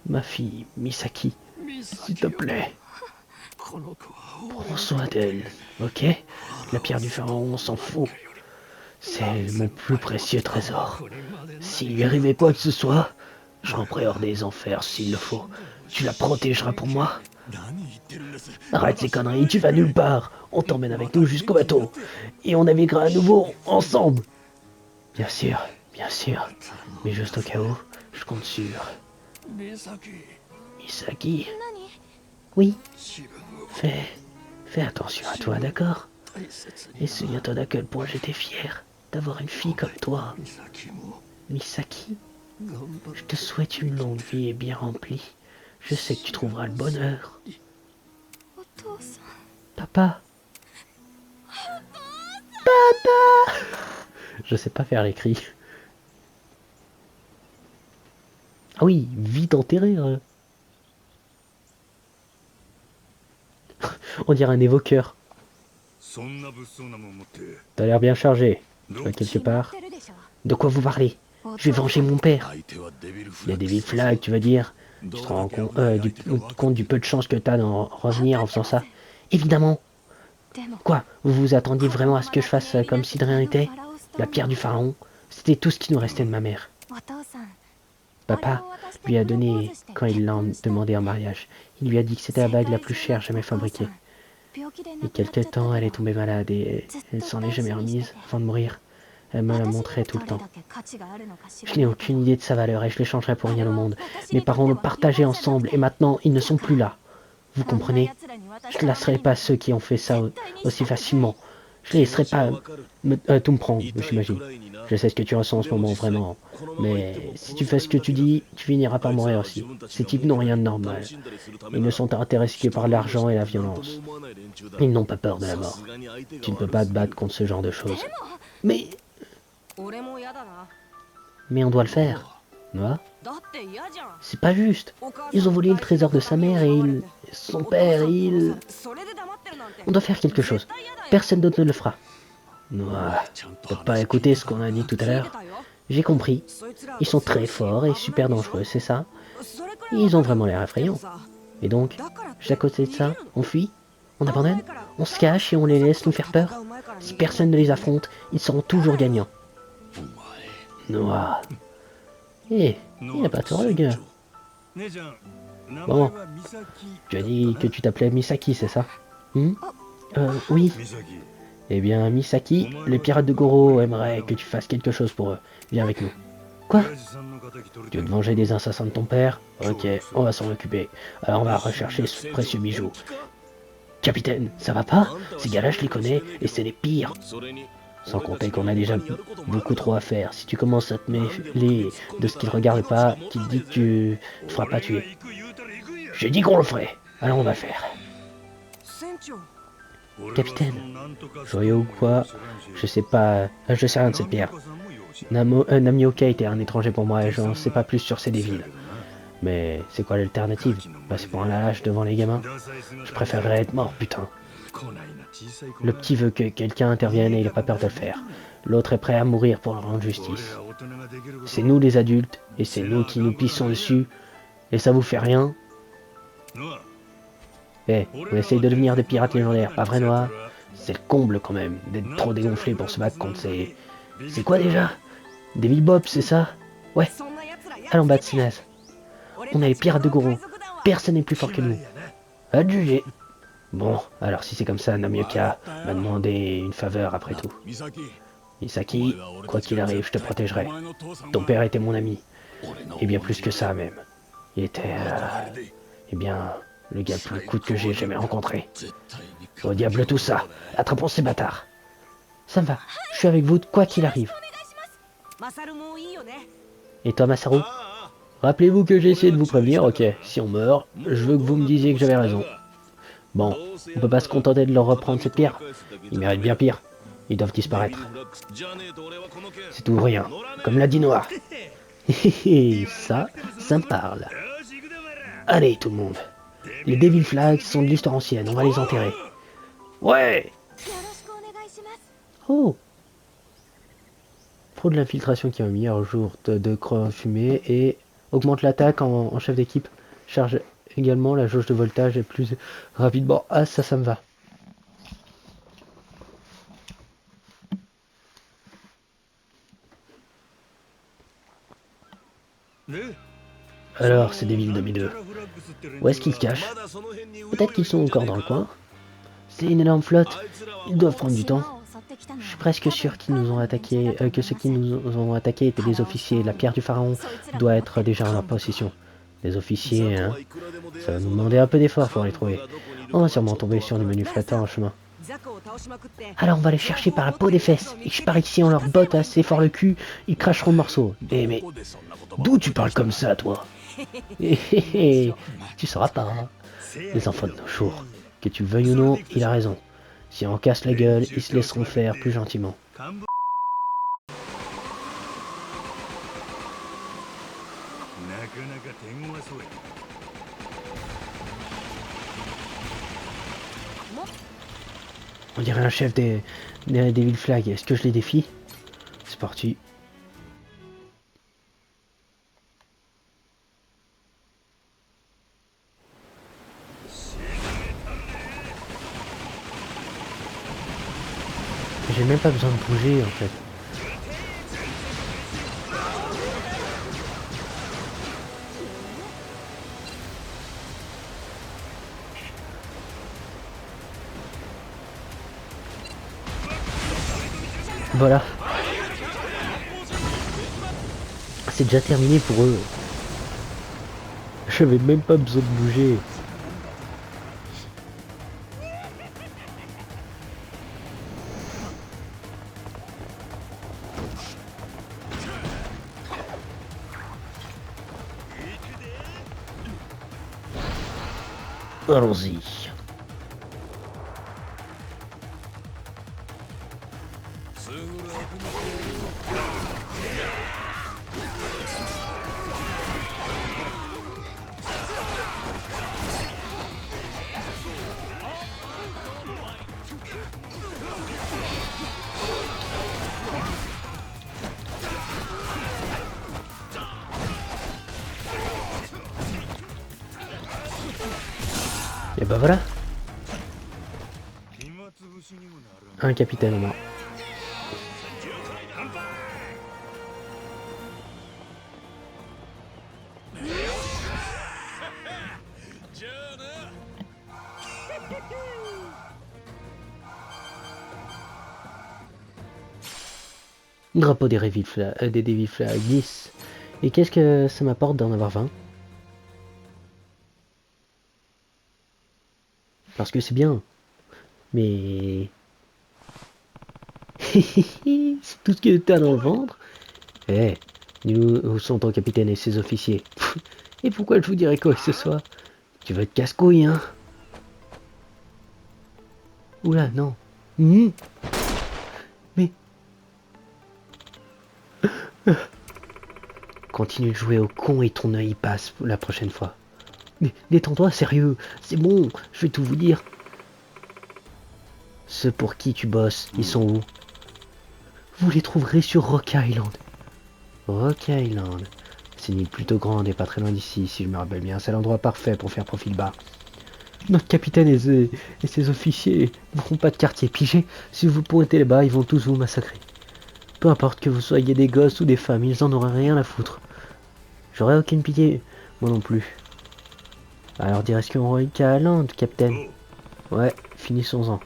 Ma fille, Misaki, s'il te plaît. Prends soin d'elle, ok? La pierre du pharaon, on s'en fout. C'est mon plus précieux trésor. S'il lui arrivait quoi que ce soit, je ramperai hors des enfers s'il le faut. Tu la protégeras pour moi? Arrête ces conneries, tu vas nulle part. On t'emmène avec nous jusqu'au bateau. Et on naviguera à nouveau, ensemble. Bien sûr, mais juste au cas où, je compte sur... Misaki? Oui? Fais attention à toi, d'accord? Et souviens-toi d'à quel point j'étais fier d'avoir une fille comme toi. Misaki? Je te souhaite une longue vie et bien remplie. Je sais que tu trouveras le bonheur. Papa? Papa? Je sais pas faire les cris. Ah oui, vite enterré. On dirait un évoqueur. T'as l'air bien chargé. Tu vas quelque part? De quoi vous parlez? Je vais venger mon père. Il y a des Devil Flag, tu vas dire? Tu te rends compte du peu de chance que t'as d'en revenir en faisant ça? Évidemment. Quoi? Vous vous attendiez vraiment à ce que je fasse comme si de rien n'était? La pierre du pharaon, c'était tout ce qui nous restait de ma mère. Papa lui a donné quand il l'a demandé en mariage. Il lui a dit que c'était la bague la plus chère jamais fabriquée. Et quelque temps, elle est tombée malade et elle s'en est jamais remise avant de mourir. Elle me la montrait tout le temps. Je n'ai aucune idée de sa valeur et je l'échangerai pour rien au monde. Mes parents l'ont partagé ensemble et maintenant ils ne sont plus là. Vous comprenez? Je ne laisserai pas ceux qui ont fait ça aussi facilement. Je ne laisserai pas tout me prendre, j'imagine. Je sais ce que tu ressens en ce moment, vraiment. Mais si tu fais ce que tu dis, tu finiras par mourir aussi. Ces types n'ont rien de normal. Ils ne sont intéressés que par l'argent et la violence. Ils n'ont pas peur de la mort. Tu ne peux pas te battre contre ce genre de choses. Mais on doit le faire. Non? C'est pas juste. Ils ont volé le trésor de sa mère et son père, On doit faire quelque chose. Personne d'autre ne le fera. Noah, t'as pas écouté ce qu'on a dit tout à l'heure? J'ai compris. Ils sont très forts et super dangereux, c'est ça? Ils ont vraiment l'air effrayants. Et donc, juste à côté de ça, on fuit? On abandonne? On se cache et on les laisse nous faire peur? Si personne ne les affronte, ils seront toujours gagnants. Noah. Il n'a pas tort, le gars. Bon, tu as dit que tu t'appelais Misaki, c'est ça? Oui. Eh bien, Misaki, les pirates de Goro aimeraient que tu fasses quelque chose pour eux. Viens avec nous. Quoi? Tu veux te venger des assassins de ton père? Ok, on va s'en occuper. Alors on va rechercher ce précieux bijou. Capitaine, ça va pas? Ces gars-là, je les connais, et c'est les pires. Sans compter qu'on a déjà beaucoup trop à faire. Si tu commences à te mêler de ce qu'ils regardent pas, qui te dit que tu te feras pas tuer. J'ai dit qu'on le ferait. Alors on va le faire. 船長 Capitaine, joyeux ou quoi? Je sais pas, je sais rien de cette pierre. Namioka était un étranger pour moi et j'en sais pas plus sur ces villes. Mais c'est quoi l'alternative? Passer pour un lâche devant les gamins? Je préférerais être mort, putain. Le petit veut que quelqu'un intervienne et il a pas peur de le faire. L'autre est prêt à mourir pour leur rendre justice. C'est nous les adultes, et c'est nous qui nous pissons dessus, et ça vous fait rien? Eh, on essaye de devenir des pirates légendaires, pas vrai Noah? C'est le comble quand même, d'être trop dégonflé pour se battre contre ces... C'est quoi déjà? Des Bob, c'est ça? Ouais, そんな奴らやっ allons battre ces nazes. On a les pirates de Goro. Personne n'est plus fort que nous. Adjugé. Bon, alors si c'est comme ça, Namioka m'a demandé une faveur après tout. 美咲 Misaki, quoi qu'il arrive, je te protégerai. Ton père était mon ami. Et bien plus que ça même. Il était... eh bien, le gars le plus cool que j'ai jamais rencontré. Au diable tout ça. Attrapons ces bâtards. Ça me va. Je suis avec vous quoi qu'il arrive. マサルもいいよね Et toi, Masaru? Rappelez-vous que j'ai essayé de vous prévenir, ok. Si on meurt, je veux que vous me disiez que j'avais raison. Bon, on peut pas se contenter de leur reprendre cette pierre. Ils méritent bien pire. Ils doivent disparaître. C'est tout ou rien. Comme l'a dit Noah. Ça me parle. Allez, tout le monde. Les Devil Flags sont de l'histoire ancienne, on va les enterrer. Ouais! よろしくお願いします Oh! Pro de l'infiltration qui a un meilleur jour de croix fumée et augmente l'attaque en chef d'équipe. Charge également, la jauge de voltage est plus rapide. Bon, ah ça me va. Alors, c'est Devil 2002. Où est-ce qu'ils se cachent? Peut-être qu'ils sont encore dans le coin. C'est une énorme flotte. Ils doivent prendre du temps. Je suis presque sûr qu'ils nous ont attaqué, que ceux qui nous ont attaqués étaient des officiers. La pierre du pharaon doit être déjà en leur possession. Des officiers, hein. Ça va nous demander un peu d'effort pour les trouver. On va sûrement tomber sur du menu flatteur en chemin. ザクを倒しまくって Alors on va les chercher par la peau des fesses. Et je parie que si on leur botte assez fort le cul, ils cracheront le morceau. Mais d'où tu parles comme ça, toi? Tu sauras pas. Hein. Les enfants de nos jours. Que tu le veuilles ou non, il a raison. Si on casse la gueule, ils se laisseront faire plus gentiment. On dirait un chef des Devil Flag. Est-ce que je les défie? C'est parti. J'ai même pas besoin de bouger en fait. Voilà. C'est déjà terminé pour eux. J'avais même pas besoin de bouger. Allons-y. Et bah voilà. Un capitaine en moins. Drapeau des Devil Flag 10. Et qu'est-ce que ça m'apporte d'en avoir 20? Parce que c'est bien. Mais... c'est tout ce que t'as dans le ventre? Eh, dis-nous où sont ton capitaine et ses officiers? Et pourquoi je vous dirais quoi que ce soit? Tu veux être casse-couille, hein? Oula, non. Mais... Continue de jouer au con et ton œil passe la prochaine fois. Mais détends-toi, sérieux. C'est bon, je vais tout vous dire. Ceux pour qui tu bosses, ils sont où? Vous les trouverez sur Rock Island. Rock Island. C'est une île plutôt grande et pas très loin d'ici, si je me rappelle bien. C'est l'endroit parfait pour faire profil bas. Notre capitaine et ses officiers ne feront pas de quartier pigé. Si vous pointez là-bas, ils vont tous vous massacrer. Peu importe que vous soyez des gosses ou des femmes, ils en auraient rien à foutre. J'aurais aucune pitié, moi non plus. Alors direction Rock Island, capitaine. Ouais, finissons-en.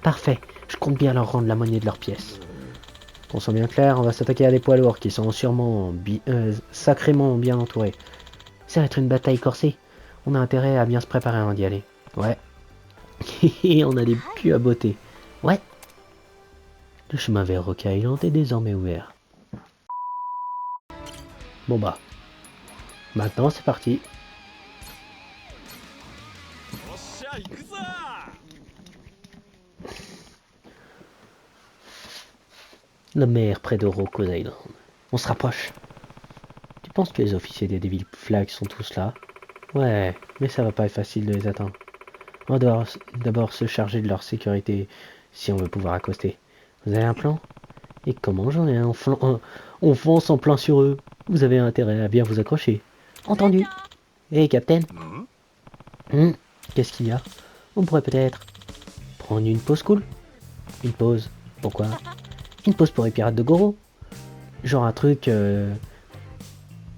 Parfait, je compte bien leur rendre la monnaie de leurs pièces. Qu'on soit bien clair, on va s'attaquer à des poids lourds qui sont sûrement sacrément bien entourés. Ça va être une bataille corsée. On a intérêt à bien se préparer avant d'y aller. Ouais. Et on a des culs à botter. Ouais. Le chemin vers Rock Island est désormais ouvert. Bon bah. Maintenant c'est parti. La mer près de Rock Island. On se rapproche. Tu penses que les officiers des Devil Flag sont tous là? Ouais, mais ça va pas être facile de les atteindre. On doit d'abord se charger de leur sécurité si on veut pouvoir accoster. Vous avez un plan? Et comment j'en ai un on fonce en plein sur eux. Vous avez intérêt à bien vous accrocher. Entendu. Hé, Captain. Qu'est-ce qu'il y a? On pourrait peut-être prendre une pause cool. Une pause. Pourquoi? Une pause pour les pirates de Goro. Genre un truc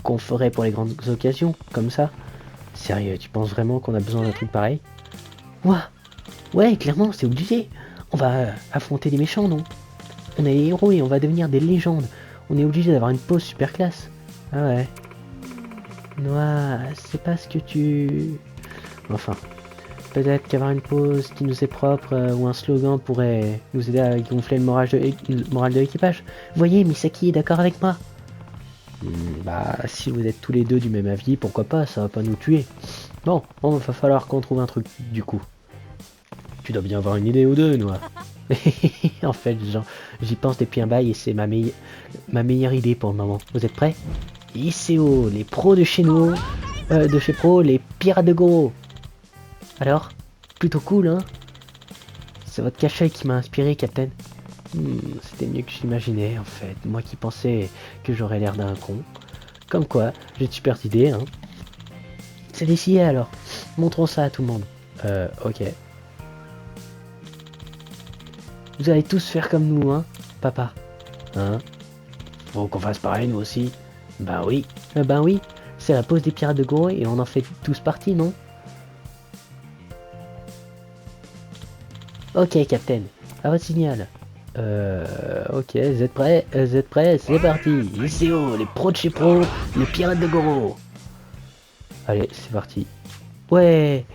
qu'on ferait pour les grandes occasions, comme ça. Sérieux, tu penses vraiment qu'on a besoin d'un truc pareil? Ouah. Ouais, clairement, c'est obligé. On va affronter des méchants, non? On est les héros et on va devenir des légendes. On est obligé d'avoir une pause super classe. Ah ouais. Ouah, c'est pas ce que tu... Enfin, peut-être qu'avoir une pause qui nous est propre ou un slogan pourrait nous aider à gonfler le moral de l'équipage. Voyez, Misaki est d'accord avec moi. Bah, si vous êtes tous les deux du même avis, pourquoi pas, ça va pas nous tuer. Bon, va falloir qu'on trouve un truc, du coup. Tu dois bien avoir une idée ou deux, Noah. En fait, j'y pense depuis un bail et c'est ma meilleure idée pour le moment. Vous êtes prêts? ICO, les pros de chez nous, de chez Pro, les pirates de Goro. Alors, plutôt cool, hein? C'est votre cachet qui m'a inspiré, Captain. C'était mieux que j'imaginais, en fait. Moi qui pensais que j'aurais l'air d'un con. Comme quoi, j'ai de super idées, hein. C'est décidé alors. Montrons ça à tout le monde. Ok. Vous allez tous faire comme nous, hein, papa. Hein? Faut qu'on fasse pareil, nous aussi. Ben oui. Ben oui. C'est la pause des pirates de Goro et on en fait tous partie, non? Ok, Captain. À votre signal. Ok, vous êtes prêts, c'est parti. ICO, les pros de chez Pro, les pirates de Goro. Allez, c'est parti. Ouais.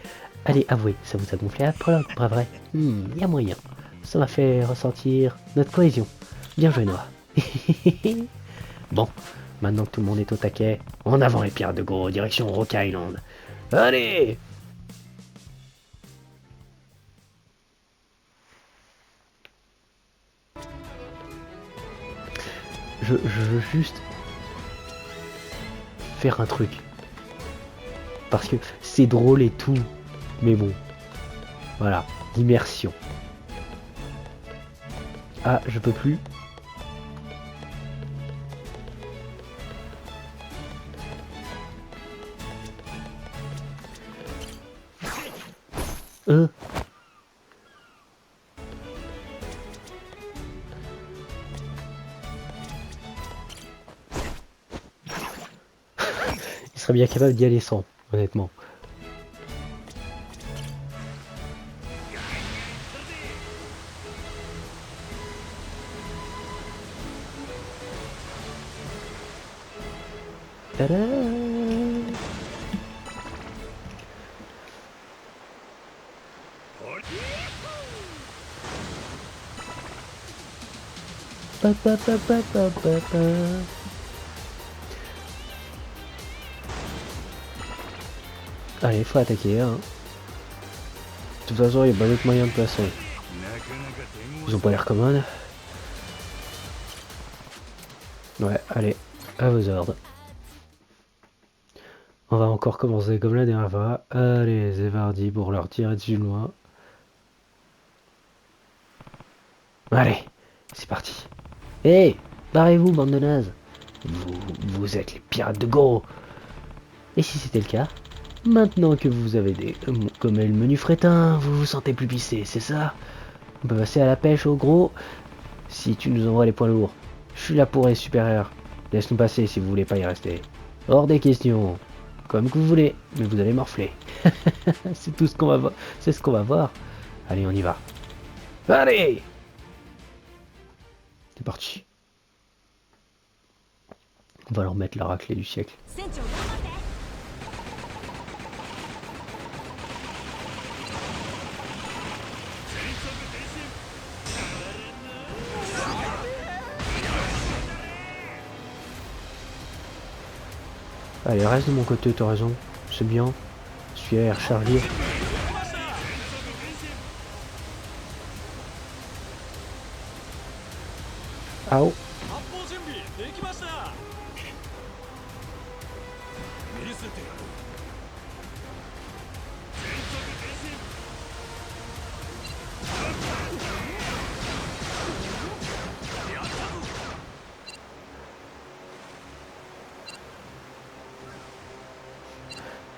Allez, avouez, ça vous a gonflé à pas vrai? Y a moyen. Ça m'a fait ressentir notre cohésion. Bien joué, Noah. Bon, maintenant que tout le monde est au taquet, en avant les pirates de Goro, direction Rock Island. Allez! Je veux juste faire un truc. Parce que c'est drôle et tout. Mais bon. Voilà. L'immersion. Ah, je peux plus. Il serait bien capable d'y aller sans, honnêtement. Tada. Pa, pa, pa, pa, pa, pa, pa. Allez, faut attaquer. Hein. De toute façon, il y a pas d'autre moyen de passer. Ils ont pas l'air commodes. Ouais, allez, à vos ordres. On va encore commencer comme la dernière fois. Allez, c'est parti pour leur tirer dessus loin. Allez, c'est parti. Hé, barrez-vous, bande de nazes. Vous êtes les pirates de Goro. Et si c'était le cas? Maintenant que vous avez comme le menu fretin, vous vous sentez plus pissé, c'est ça? On peut passer à la pêche au gros, si tu nous envoies les poids lourds. Je suis là pour les supérieurs. Laisse-nous passer si vous voulez pas y rester. Hors des questions. Comme que vous voulez, mais vous allez morfler. C'est tout ce qu'on va voir. C'est ce qu'on va voir. Allez, on y va. Allez! C'est parti. On va leur mettre la raclée du siècle. 船長頑張って。 Allez, reste de mon côté, t'as raison. C'est bien. Je suis à Charlie. Ao.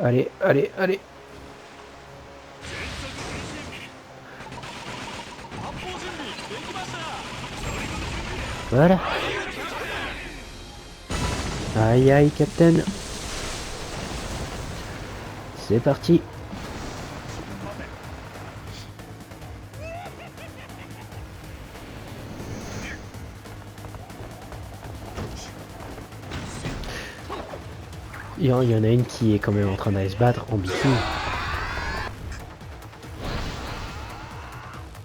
Allez, allez, allez. Voilà. Aïe aïe, Captain. C'est parti. Il y en a une qui est quand même en train d'aller se battre en bikini.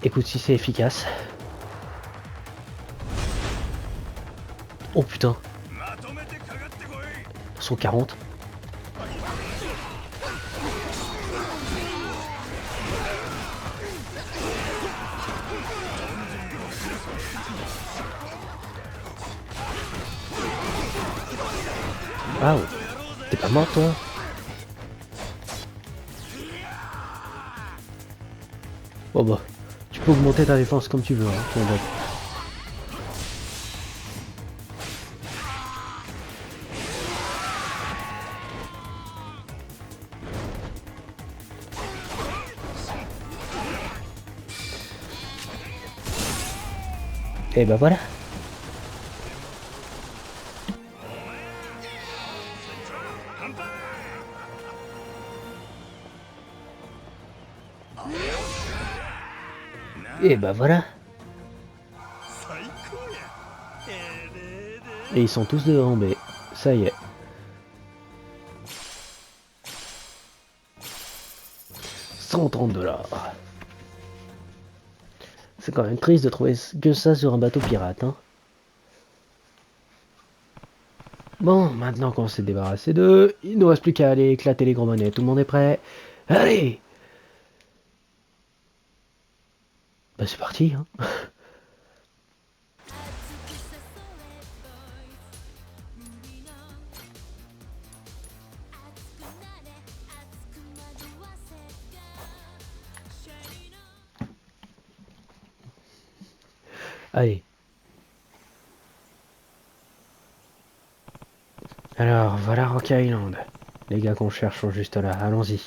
Écoute, si c'est efficace. Oh putain. 140. Ah ouais. T'es pas mort toi? Bon bah, tu peux augmenter ta défense comme tu veux, hein, ton bot. Et bah voilà. Et bah voilà. Et ils sont tous devant B. Ça y est. $130. C'est quand même triste de trouver que ça sur un bateau pirate, hein. Bon, maintenant qu'on s'est débarrassé d'eux, il ne nous reste plus qu'à aller éclater les gros monnaies. Tout le monde est prêt? Allez! Bah c'est parti, hein. Allez. Alors, voilà Rock Island. Les gars qu'on cherche sont juste là. Allons-y.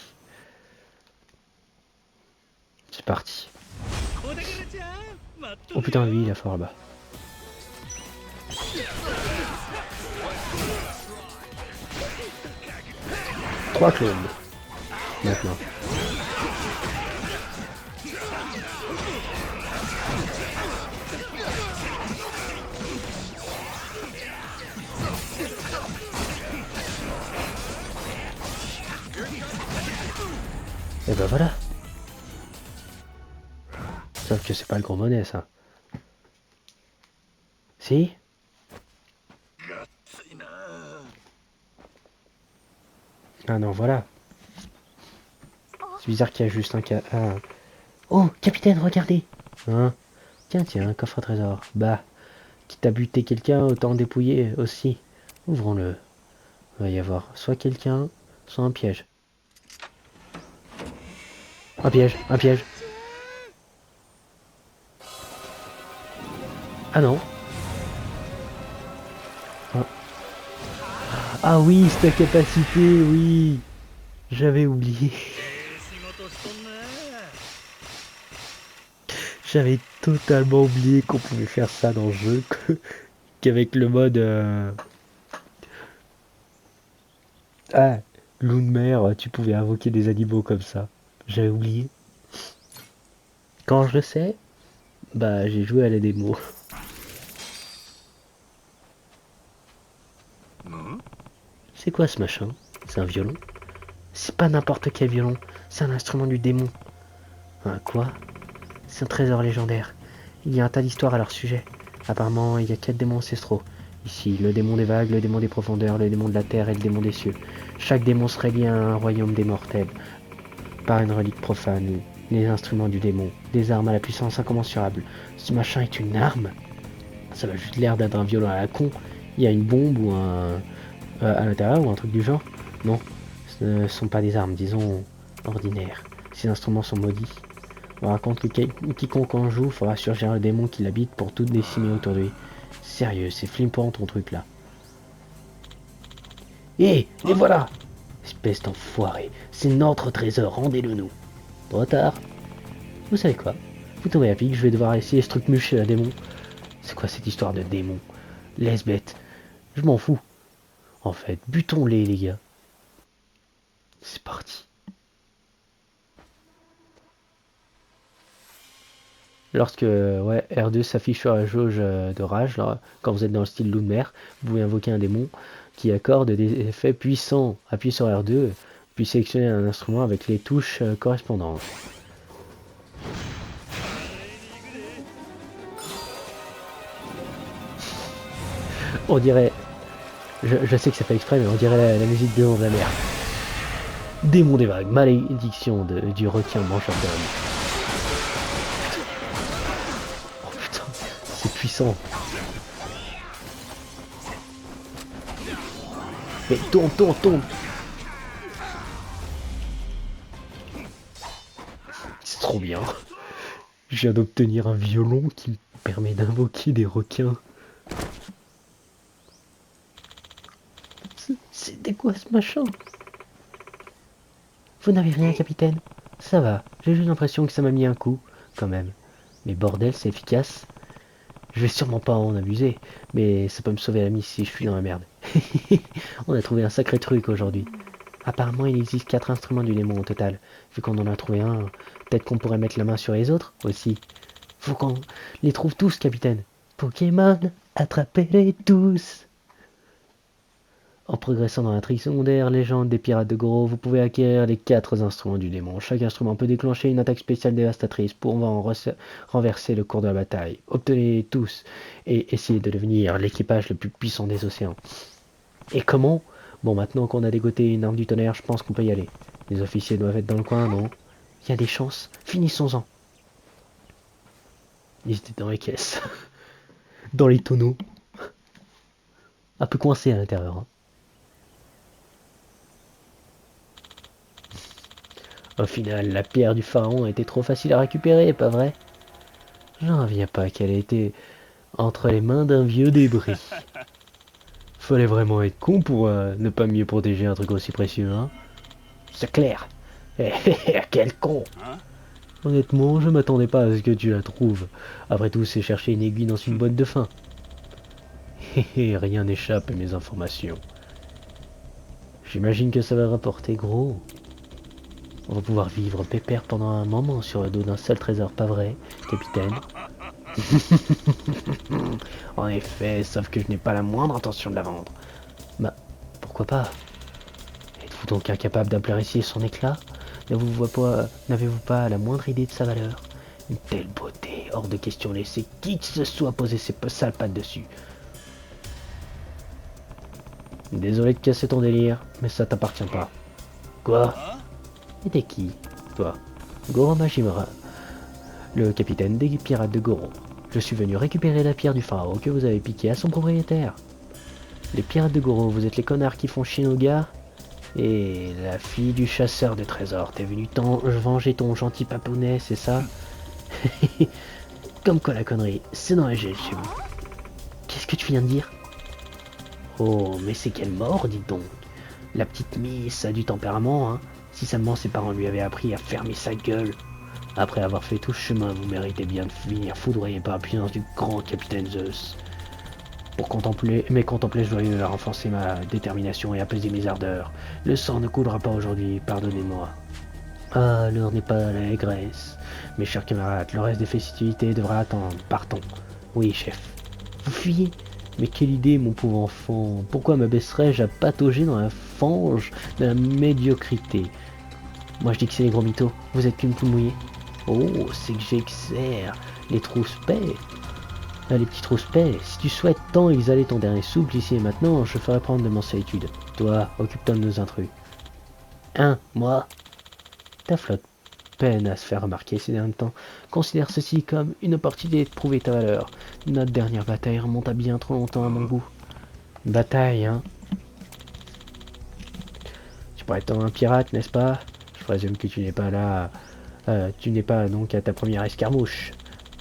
C'est parti. Oh putain, lui, il est fort là-bas. Trois clones. Maintenant. Et ben voilà. Sauf que c'est pas le gros monnaie, ça. Si? がっついな。 Ah non, voilà. C'est bizarre qu'il y a juste un... Oh, capitaine, regardez. Hein? Tiens, tiens, un coffre à trésor. Bah, quitte à buter quelqu'un, autant en dépouiller aussi. Ouvrons-le. Il va y avoir soit quelqu'un, soit un piège. Un piège, un piège. Ah non. Ah, ah oui, c'est ta capacité, oui. J'avais oublié. 仕事しとんね。 J'avais totalement oublié qu'on pouvait faire ça dans le jeu, qu'avec le mode ah, loup de mer, tu pouvais invoquer des animaux comme ça. J'avais oublié. Quand je le sais, bah j'ai joué à la démo. うん？ C'est quoi ce machin? C'est un violon? C'est pas n'importe quel violon, c'est un instrument du démon. Un quoi? C'est un trésor légendaire. Il y a un tas d'histoires à leur sujet. Apparemment, il y a 4 démons ancestraux. Ici, le démon des vagues, le démon des profondeurs, le démon de la terre et le démon des cieux. Chaque démon serait lié à un royaume des mortels, par une relique profane. Les instruments du démon, des armes à la puissance incommensurable. Ce machin est une arme? Ça a juste l'air d'être un violon à la con. Il y a une bombe ou un... à l'intérieur ou un truc du genre? Non, ce ne sont pas des armes, disons, ordinaires. Ces instruments sont maudits. On raconte que quiconque en joue fera surgir un démon qui l'habite pour tout décimer autour de lui. Sérieux, c'est flippant ton truc là. Hé, les voilà! Espèce d'enfoiré, c'est notre trésor, rendez-le nous. Trop tard. Vous savez quoi? Vous tombez à pic, je vais devoir essayer ce truc muche à démon. C'est quoi cette histoire de démon? Laisse bête. Je m'en fous. En fait, butons-les les gars. C'est parti. Lorsque ouais, R2 s'affiche sur la jauge de rage, là, quand vous êtes dans le style loup de mer, vous pouvez invoquer un démon qui accorde des effets puissants. Appuyez sur R2, puis sélectionnez un instrument avec les touches correspondantes. On dirait, je sais que c'est pas exprès, mais on dirait la musique de la mer. Démon des vagues, malédiction du requin mangeur d'hommes. Oh putain, c'est puissant. Mais tourne, tourne, tourne. C'est trop bien. Je viens d'obtenir un violon qui me permet d'invoquer des requins. C'était quoi ce machin? Vous n'avez rien, capitaine? Ça va, j'ai juste l'impression que ça m'a mis un coup, quand même. Mais bordel, c'est efficace. Je vais sûrement pas en abuser, mais ça peut me sauver la mise si je suis dans la merde. On a trouvé un sacré truc aujourd'hui. Apparemment, il existe 4 instruments du démon au total. Vu qu'on en a trouvé un, peut-être qu'on pourrait mettre la main sur les autres aussi. Faut qu'on les trouve tous, capitaine. Pokémon, attrapez-les tous. En progressant dans l'intrigue secondaire, légende des pirates de Goro, vous pouvez acquérir les 4 instruments du démon. Chaque instrument peut déclencher une attaque spéciale dévastatrice pour renverser le cours de la bataille. Obtenez-les tous et essayez de devenir l'équipage le plus puissant des océans. Et comment? Bon, maintenant qu'on a dégoté une arme du tonnerre, je pense qu'on peut y aller. Les officiers doivent être dans le coin, non? Il y a des chances. Finissons-en. Ils étaient dans les caisses. Dans les tonneaux. Un peu coincé à l'intérieur. Hein. Au final, la pierre du pharaon était trop facile à récupérer, pas vrai? J'en reviens pas qu'elle ait été entre les mains d'un vieux débris. Fallait vraiment être con pour ne pas mieux protéger un truc aussi précieux, hein? C'est clair. Quel con! Honnêtement, je m'attendais pas à ce que tu la trouves. Après tout, c'est chercher une aiguille dans une boîte de foin. Rien n'échappe à mes informations. J'imagine que ça va rapporter gros. On va pouvoir vivre pépère pendant un moment sur le dos d'un seul trésor, pas vrai, capitaine? En effet, sauf que je n'ai pas la moindre intention de la vendre. Bah, pourquoi pas? Êtes-vous donc incapable d'apprécier son éclat? N'avez-vous pas la moindre idée de sa valeur? Une telle beauté, hors de question de laisser qui que ce soit poser ses sales pattes dessus. Désolé de casser ton délire, mais ça t'appartient pas. Quoi? Et t'es qui, toi? Goro Majimura, le capitaine des pirates de Goro. Je suis venu récupérer la pierre du pharaon que vous avez piquée à son propriétaire. Les pirates de Goro, vous êtes les connards qui font chier nos gars? Et la fille du chasseur de trésors, t'es venu venger ton gentil papounet, c'est ça? Comme quoi la connerie, c'est dans la gel chez vous. Qu'est-ce que tu viens de dire? Oh, mais c'est quelle mort, dites donc. La petite Miss a du tempérament, hein. Si seulement ses parents lui avaient appris à fermer sa gueule. Après avoir fait tout ce chemin, vous méritez bien de finir foudroyé par la puissance du grand capitaine Zeus. Pour contempler joyeux, renforcer ma détermination et apaiser mes ardeurs. Le sang ne coulera pas aujourd'hui, pardonnez-moi. Ah, l'heure n'est pas à l'allégresse. Mes chers camarades, le reste des festivités devra attendre. Partons. Oui, chef. Vous fuyez? Mais quelle idée, mon pauvre enfant. Pourquoi m'abaisserais-je à patauger dans la fange de la médiocrité? Moi je dis que c'est les gros mythos. Vous êtes qu'une poule mouillée. Oh, c'est que j'exère. Les trouspets. Ah, les petits trouspets. Si tu souhaites tant exhaler ton dernier souffle ici et maintenant, je ferai prendre de mon solitude. Toi, occupe-toi de nos intrus. Hein, moi? Ta flotte peine à se faire remarquer ces derniers temps. Considère ceci comme une opportunité de prouver ta valeur. Notre dernière bataille remonte à bien trop longtemps à mon goût. Bataille, hein? Tu pourrais être un pirate, n'est-ce pas? Je présume que tu n'es pas là... tu n'es pas donc à ta première escarmouche.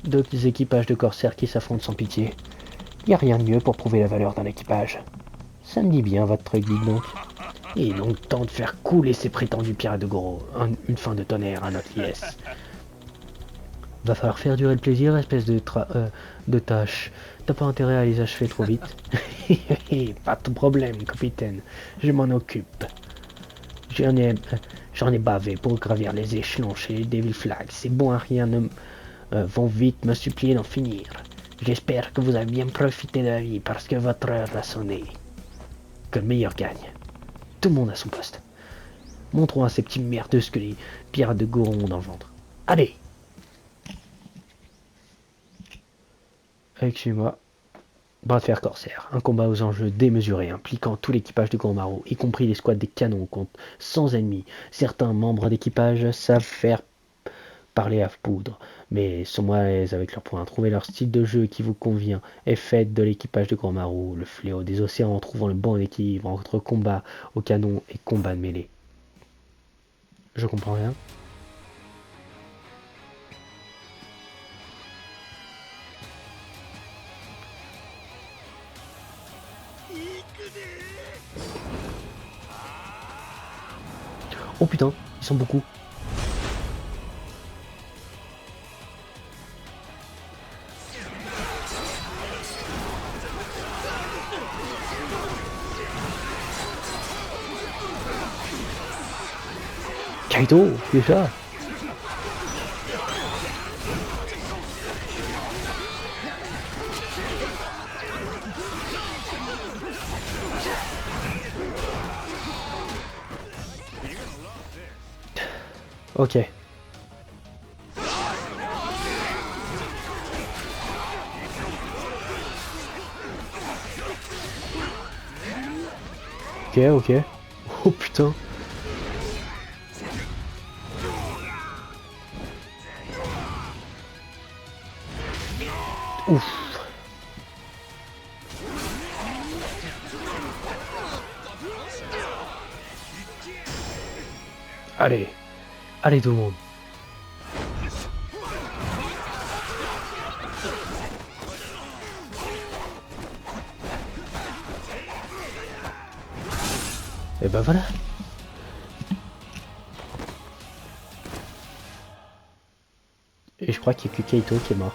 Deux équipages de corsaires qui s'affrontent sans pitié. Y a rien de mieux pour prouver la valeur d'un équipage. Ça me dit bien votre truc, dites donc. Il est donc temps de faire couler ces prétendus pirates de Goro. Une fin de tonnerre à notre liesse. Va falloir faire durer le plaisir, espèce de tâche. T'as pas intérêt à les achever trop vite. Pas de problème, capitaine. Je m'en occupe. J'en ai bavé pour gravir les échelons chez les Devil Flags. Ces bons à rien vont vite me supplier d'en finir. J'espère que vous avez bien profité de la vie parce que votre heure a sonné. Que le meilleur gagne. Tout le monde à son poste. Montrons à ces petits merdeux ce que les pirates de Goro ont dans le ventre. Allez! Excusez-moi. Bras de fer corsaire. Un combat aux enjeux démesurés, impliquant tout l'équipage de Goromaru, y compris les squads des canons contre 100 ennemis. Certains membres d'équipage savent faire parler à poudre, mais sont moins à l'aise avec leurs points. Trouvez leur style de jeu qui vous convient et faites de l'équipage de Goromaru le fléau des océans en trouvant le bon équilibre entre combat au canon et combat de mêlée. Je comprends rien. Oh putain, ils sont beaucoup. Kaito, déjà. Ok. Ok. Oh putain. Ouf. Allez. Allez tout le monde. Et ben voilà. Et je crois qu'il y a que Kaito qui est mort.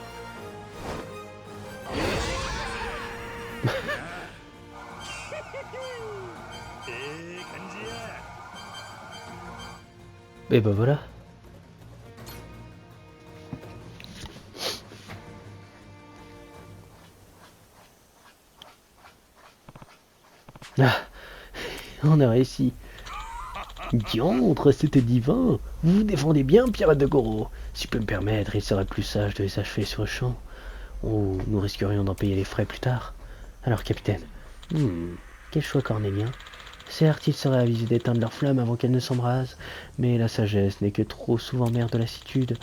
Et ben voilà. Ah, on a réussi. Diantre, c'était divin. Vous vous défendez bien, pirate de Goro. Si je peux me permettre, il serait plus sage de les achever sur le champ. Ou nous risquerions d'en payer les frais plus tard. Alors, capitaine, quel choix cornélien. Certes, il serait avisé d'éteindre leur flamme avant qu'elle ne s'embrase, mais la sagesse n'est que trop souvent mère de lassitude.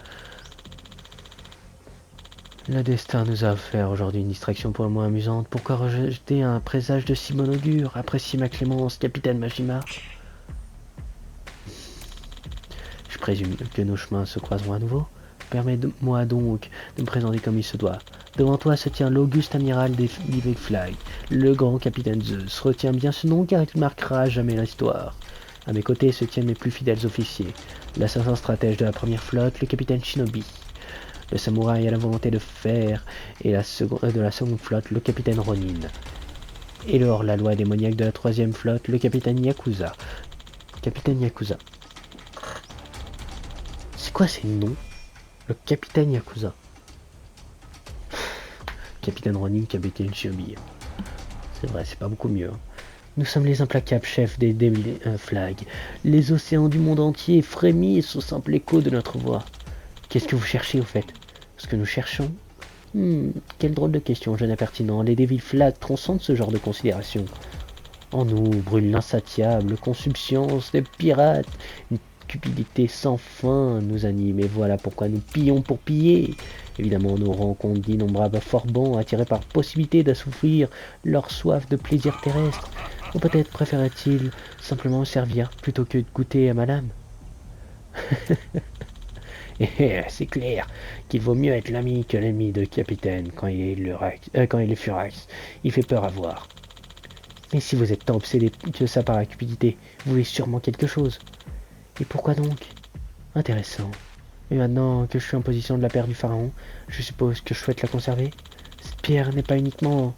Le destin nous a offert aujourd'hui une distraction pour le moins amusante. Pourquoi rejeter un présage de si bon augure? Appréciez ma clémence, capitaine Majima. Je présume que nos chemins se croiseront à nouveau. Permets-moi donc de me présenter comme il se doit. Devant toi se tient l'auguste amiral des Big Flag, le grand capitaine Zeus. Retiens bien ce nom car il marquera à jamais l'histoire. À mes côtés se tiennent mes plus fidèles officiers. L'assassin stratège de la première flotte, le capitaine Shinobi. Le samouraï à la volonté de fer et de la seconde flotte, le capitaine Ronin. Et le hors-la-loi démoniaque de la troisième flotte, le capitaine Yakuza. Capitaine Yakuza. C'est quoi ces noms? Le capitaine Yakuza. Capitaine Ronin, capitaine Shinobi. C'est vrai, c'est pas beaucoup mieux. Hein. Nous sommes les implacables chefs des Devil Flag. Les océans du monde entier frémissent au simple écho de notre voix. Qu'est-ce que vous cherchez au fait? Ce que nous cherchons? Quelle drôle de question, jeune impertinent. Les Devil Flag transcendent ce genre de considération. En nous brûle l'insatiable consubstance des pirates. Une cupidité sans fin nous anime, et voilà pourquoi nous pillons pour piller. Évidemment, nous rencontrons d'innombrables forbans attirés par possibilité d'assouvir leur soif de plaisir terrestre. Ou peut-être préférait-il simplement servir plutôt que de goûter à madame. C'est clair qu'il vaut mieux être l'ami que l'ennemi de capitaine quand il est furax. Il fait peur à voir. Mais si vous êtes tant obsédé que ça par la cupidité, vous voulez sûrement quelque chose. Et pourquoi donc? Intéressant. Et maintenant que je suis en position de la paire du pharaon, je suppose que je souhaite la conserver. Cette pierre n'est pas uniquement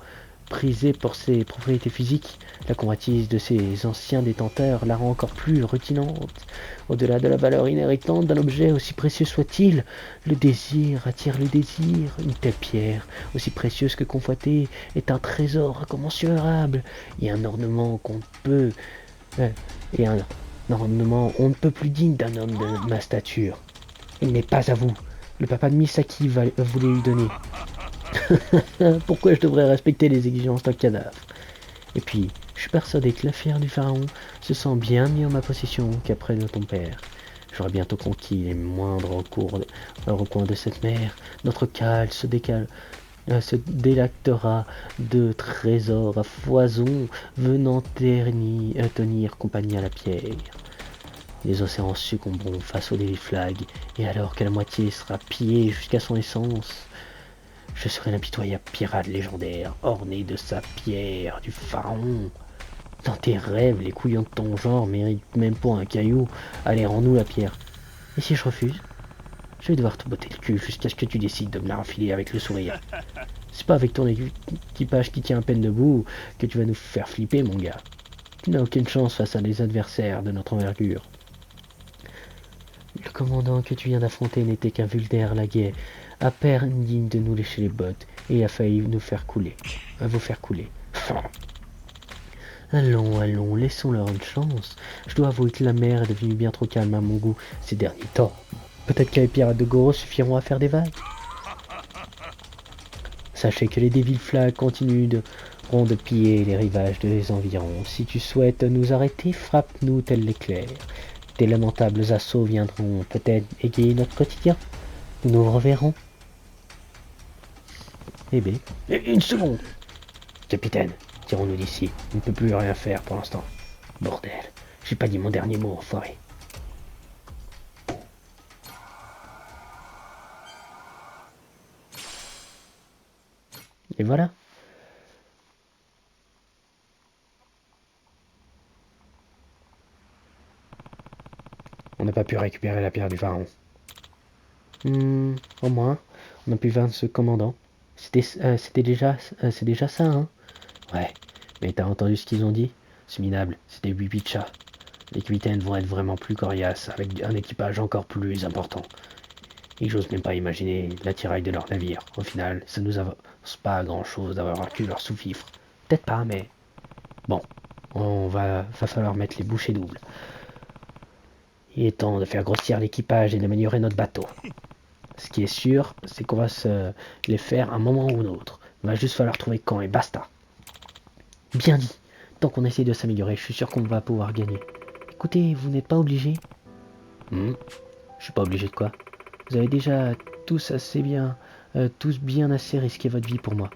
prisée pour ses propriétés physiques, la convoitise de ses anciens détenteurs la rend encore plus retinante. Au-delà de la valeur inhéritante d'un objet, aussi précieux soit-il, le désir attire le désir. Une telle pierre, aussi précieuse que convoitée, est un trésor incommensurable et un ornement on ne peut plus digne d'un homme de ma stature. Il n'est pas à vous. Le papa de Misaki voulait lui donner. Pourquoi je devrais respecter les exigences d'un cadavre? Et puis, je suis persuadé que la fière du pharaon se sent bien mieux en ma possession qu'après de ton père. J'aurai bientôt conquis les moindres recoins de cette mer. Notre cale se délectera de trésors à foison venant tenir compagnie à la pierre. Les océans succomberont face aux Devil Flag, et alors que la moitié sera pillée jusqu'à son essence, je serai l'impitoyable pirate légendaire, orné de sa pierre du pharaon. Dans tes rêves, les couillons de ton genre méritent même pas un caillou. Allez, rends-nous la pierre. Et si je refuse? Je vais devoir te botter le cul jusqu'à ce que tu décides de me la refiler avec le sourire. C'est pas avec ton équipage qui tient à peine debout que tu vas nous faire flipper, mon gars. Tu n'as aucune chance face à des adversaires de notre envergure. Le commandant que tu viens d'affronter n'était qu'un vulgaire laguet, à peine digne de nous lécher les bottes, et il a failli vous faire couler. Allons, laissons-leur une chance. Je dois avouer que la mer est devenue bien trop calme à mon goût ces derniers temps. Peut-être que les pirates de Goro suffiront à faire des vagues. Sachez que les Devil Flag continueront de piller les rivages des environs. Si tu souhaites nous arrêter, frappe-nous tel l'éclair. Tes lamentables assauts viendront peut-être égayer notre quotidien. Nous nous reverrons. Eh bien, une seconde. Capitaine, tirons-nous d'ici. On ne peut plus rien faire pour l'instant. Bordel, j'ai pas dit mon dernier mot, enfoiré. Et voilà. On n'a pas pu récupérer la pierre du pharaon. Au moins, on a pu vaincre ce commandant. C'est déjà ça, hein? Ouais, mais t'as entendu ce qu'ils ont dit? C'est minable, c'est des Wipichas. Les capitaines vont être vraiment plus coriaces, avec un équipage encore plus important. Et j'ose même pas imaginer l'attirail de leur navire. Au final, ça nous avance pas à grand chose d'avoir vaincu leur sous-fifre. Peut-être pas, mais... Bon, va falloir mettre les bouchées doubles. Il est temps de faire grossir l'équipage et d'améliorer notre bateau. Ce qui est sûr, c'est qu'on va se les faire un moment ou un autre. Il va juste falloir trouver quand et basta. Bien dit. Tant qu'on essaie de s'améliorer, je suis sûr qu'on va pouvoir gagner. Écoutez, vous n'êtes pas obligé. Je suis pas obligé de quoi? Vous avez déjà tous bien assez risqué votre vie pour moi.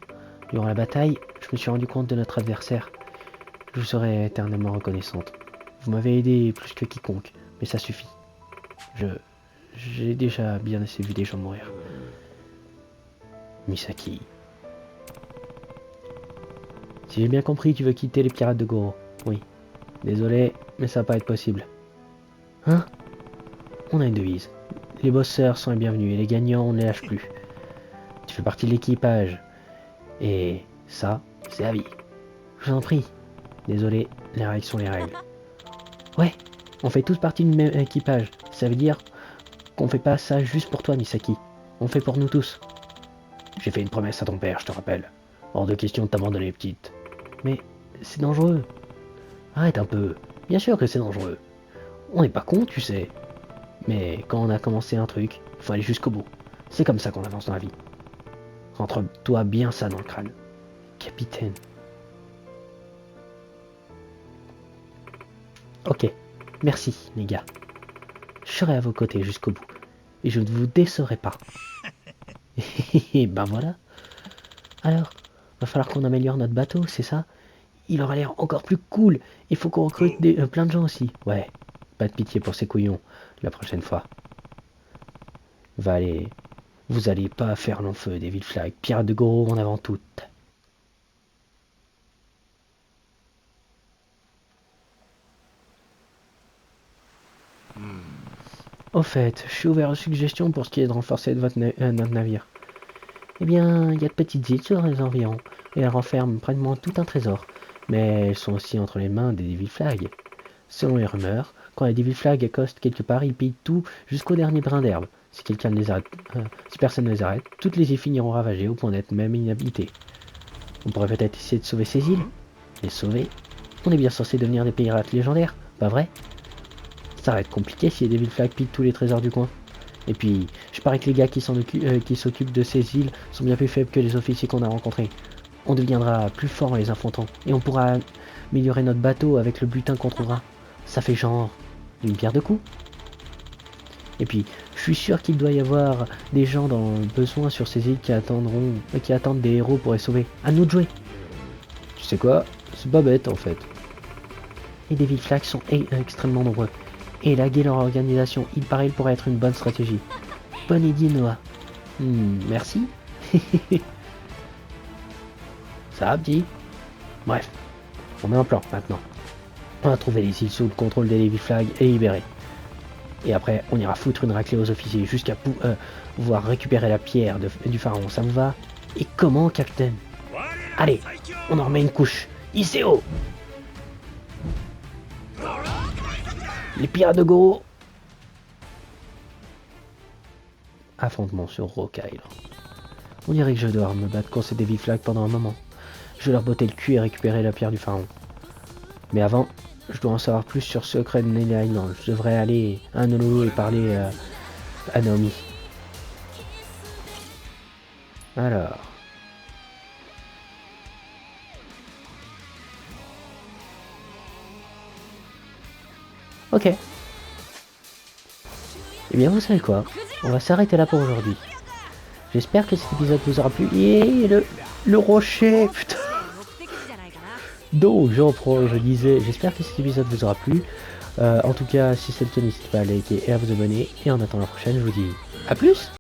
Durant la bataille, je me suis rendu compte de notre adversaire. Je vous serai éternellement reconnaissante. Vous m'avez aidé plus que quiconque, mais ça suffit. J'ai déjà bien assez vu des gens mourir. Misaki. Si j'ai bien compris, tu veux quitter les pirates de Goro. Oui. Désolé, mais ça va pas être possible. Hein? On a une devise. Les bosseurs sont les bienvenus et les gagnants, on ne les lâche plus. Tu fais partie de l'équipage. Et ça, c'est la vie. Je vous en prie. Désolé, les règles sont les règles. Ouais, on fait tous partie du même équipage. Ça veut dire qu'on fait pas ça juste pour toi, Misaki. On fait pour nous tous. J'ai fait une promesse à ton père, je te rappelle. Hors de question de t'abandonner, petite. Mais c'est dangereux. Arrête un peu. Bien sûr que c'est dangereux. On n'est pas con, tu sais. Mais quand on a commencé un truc, il faut aller jusqu'au bout. C'est comme ça qu'on avance dans la vie. Rentre-toi bien ça dans le crâne. Capitaine. Ok. Merci, les gars. Je serai à vos côtés jusqu'au bout. Et je ne vous décerai pas. Et ben voilà. Alors, va falloir qu'on améliore notre bateau, c'est ça? Il aura l'air encore plus cool. Il faut qu'on recrute plein de gens aussi. Ouais, pas de pitié pour ces couillons la prochaine fois. Vous allez pas faire long feu, Devil Flag. Pirates de Goro en avant toutes. Au fait, je suis ouvert aux suggestions pour ce qui est de renforcer notre navire. Eh bien, il y a de petites îles sur les environs, et elles renferment près de moi tout un trésor. Mais elles sont aussi entre les mains des Devil Flag. Selon les rumeurs, quand les Devil Flag accostent quelque part, ils pillent tout jusqu'au dernier brin d'herbe. Si personne ne les arrête, toutes les îles finiront ravagées au point d'être même inhabitées. On pourrait peut-être essayer de sauver ces îles. Les sauver? On est bien censé devenir des pirates légendaires, pas vrai? Ça va être compliqué si les Devil Flag pillent tous les trésors du coin. Et puis, je parie que les gars qui s'occupent de ces îles sont bien plus faibles que les officiers qu'on a rencontrés. On deviendra plus fort en les affrontant, et on pourra améliorer notre bateau avec le butin qu'on trouvera. Ça fait genre d'une pierre deux coups. Et puis, je suis sûr qu'il doit y avoir des gens dans le besoin sur ces îles qui attendent des héros pour les sauver. À nous de jouer. Tu sais quoi? C'est pas bête en fait. Les Devil Flag sont extrêmement nombreux. Et élaguer leur organisation, il paraît, pourrait être une bonne stratégie. Bonne idée, Noah. Merci. Ça va, petit. Bref, on met un plan maintenant. On va trouver les îles sous le contrôle des Devil Flag et les libérer. Et après, on ira foutre une raclée aux officiers jusqu'à pouvoir récupérer la pierre du pharaon. Ça vous va? Et comment, capitaine? Allez, on en remet une couche. Iseo! Les pirates de Goro. Affrontement sur Rock Island. On dirait que je dois me battre contre ces Devil Flag pendant un moment. Je vais leur botter le cul et récupérer la pierre du pharaon. Mais avant, je dois en savoir plus sur Secret de Nelly Island. Je devrais aller à Honolulu et parler à Naomi. Alors. Ok. Eh bien, vous savez quoi? On va s'arrêter là pour aujourd'hui. J'espère que cet épisode vous aura plu. Et le rocher, putain. Donc, je disais, j'espère que cet épisode vous aura plu. En tout cas, si c'est le cas, n'hésitez pas à liker et à vous abonner. Et en attendant la prochaine, je vous dis à plus.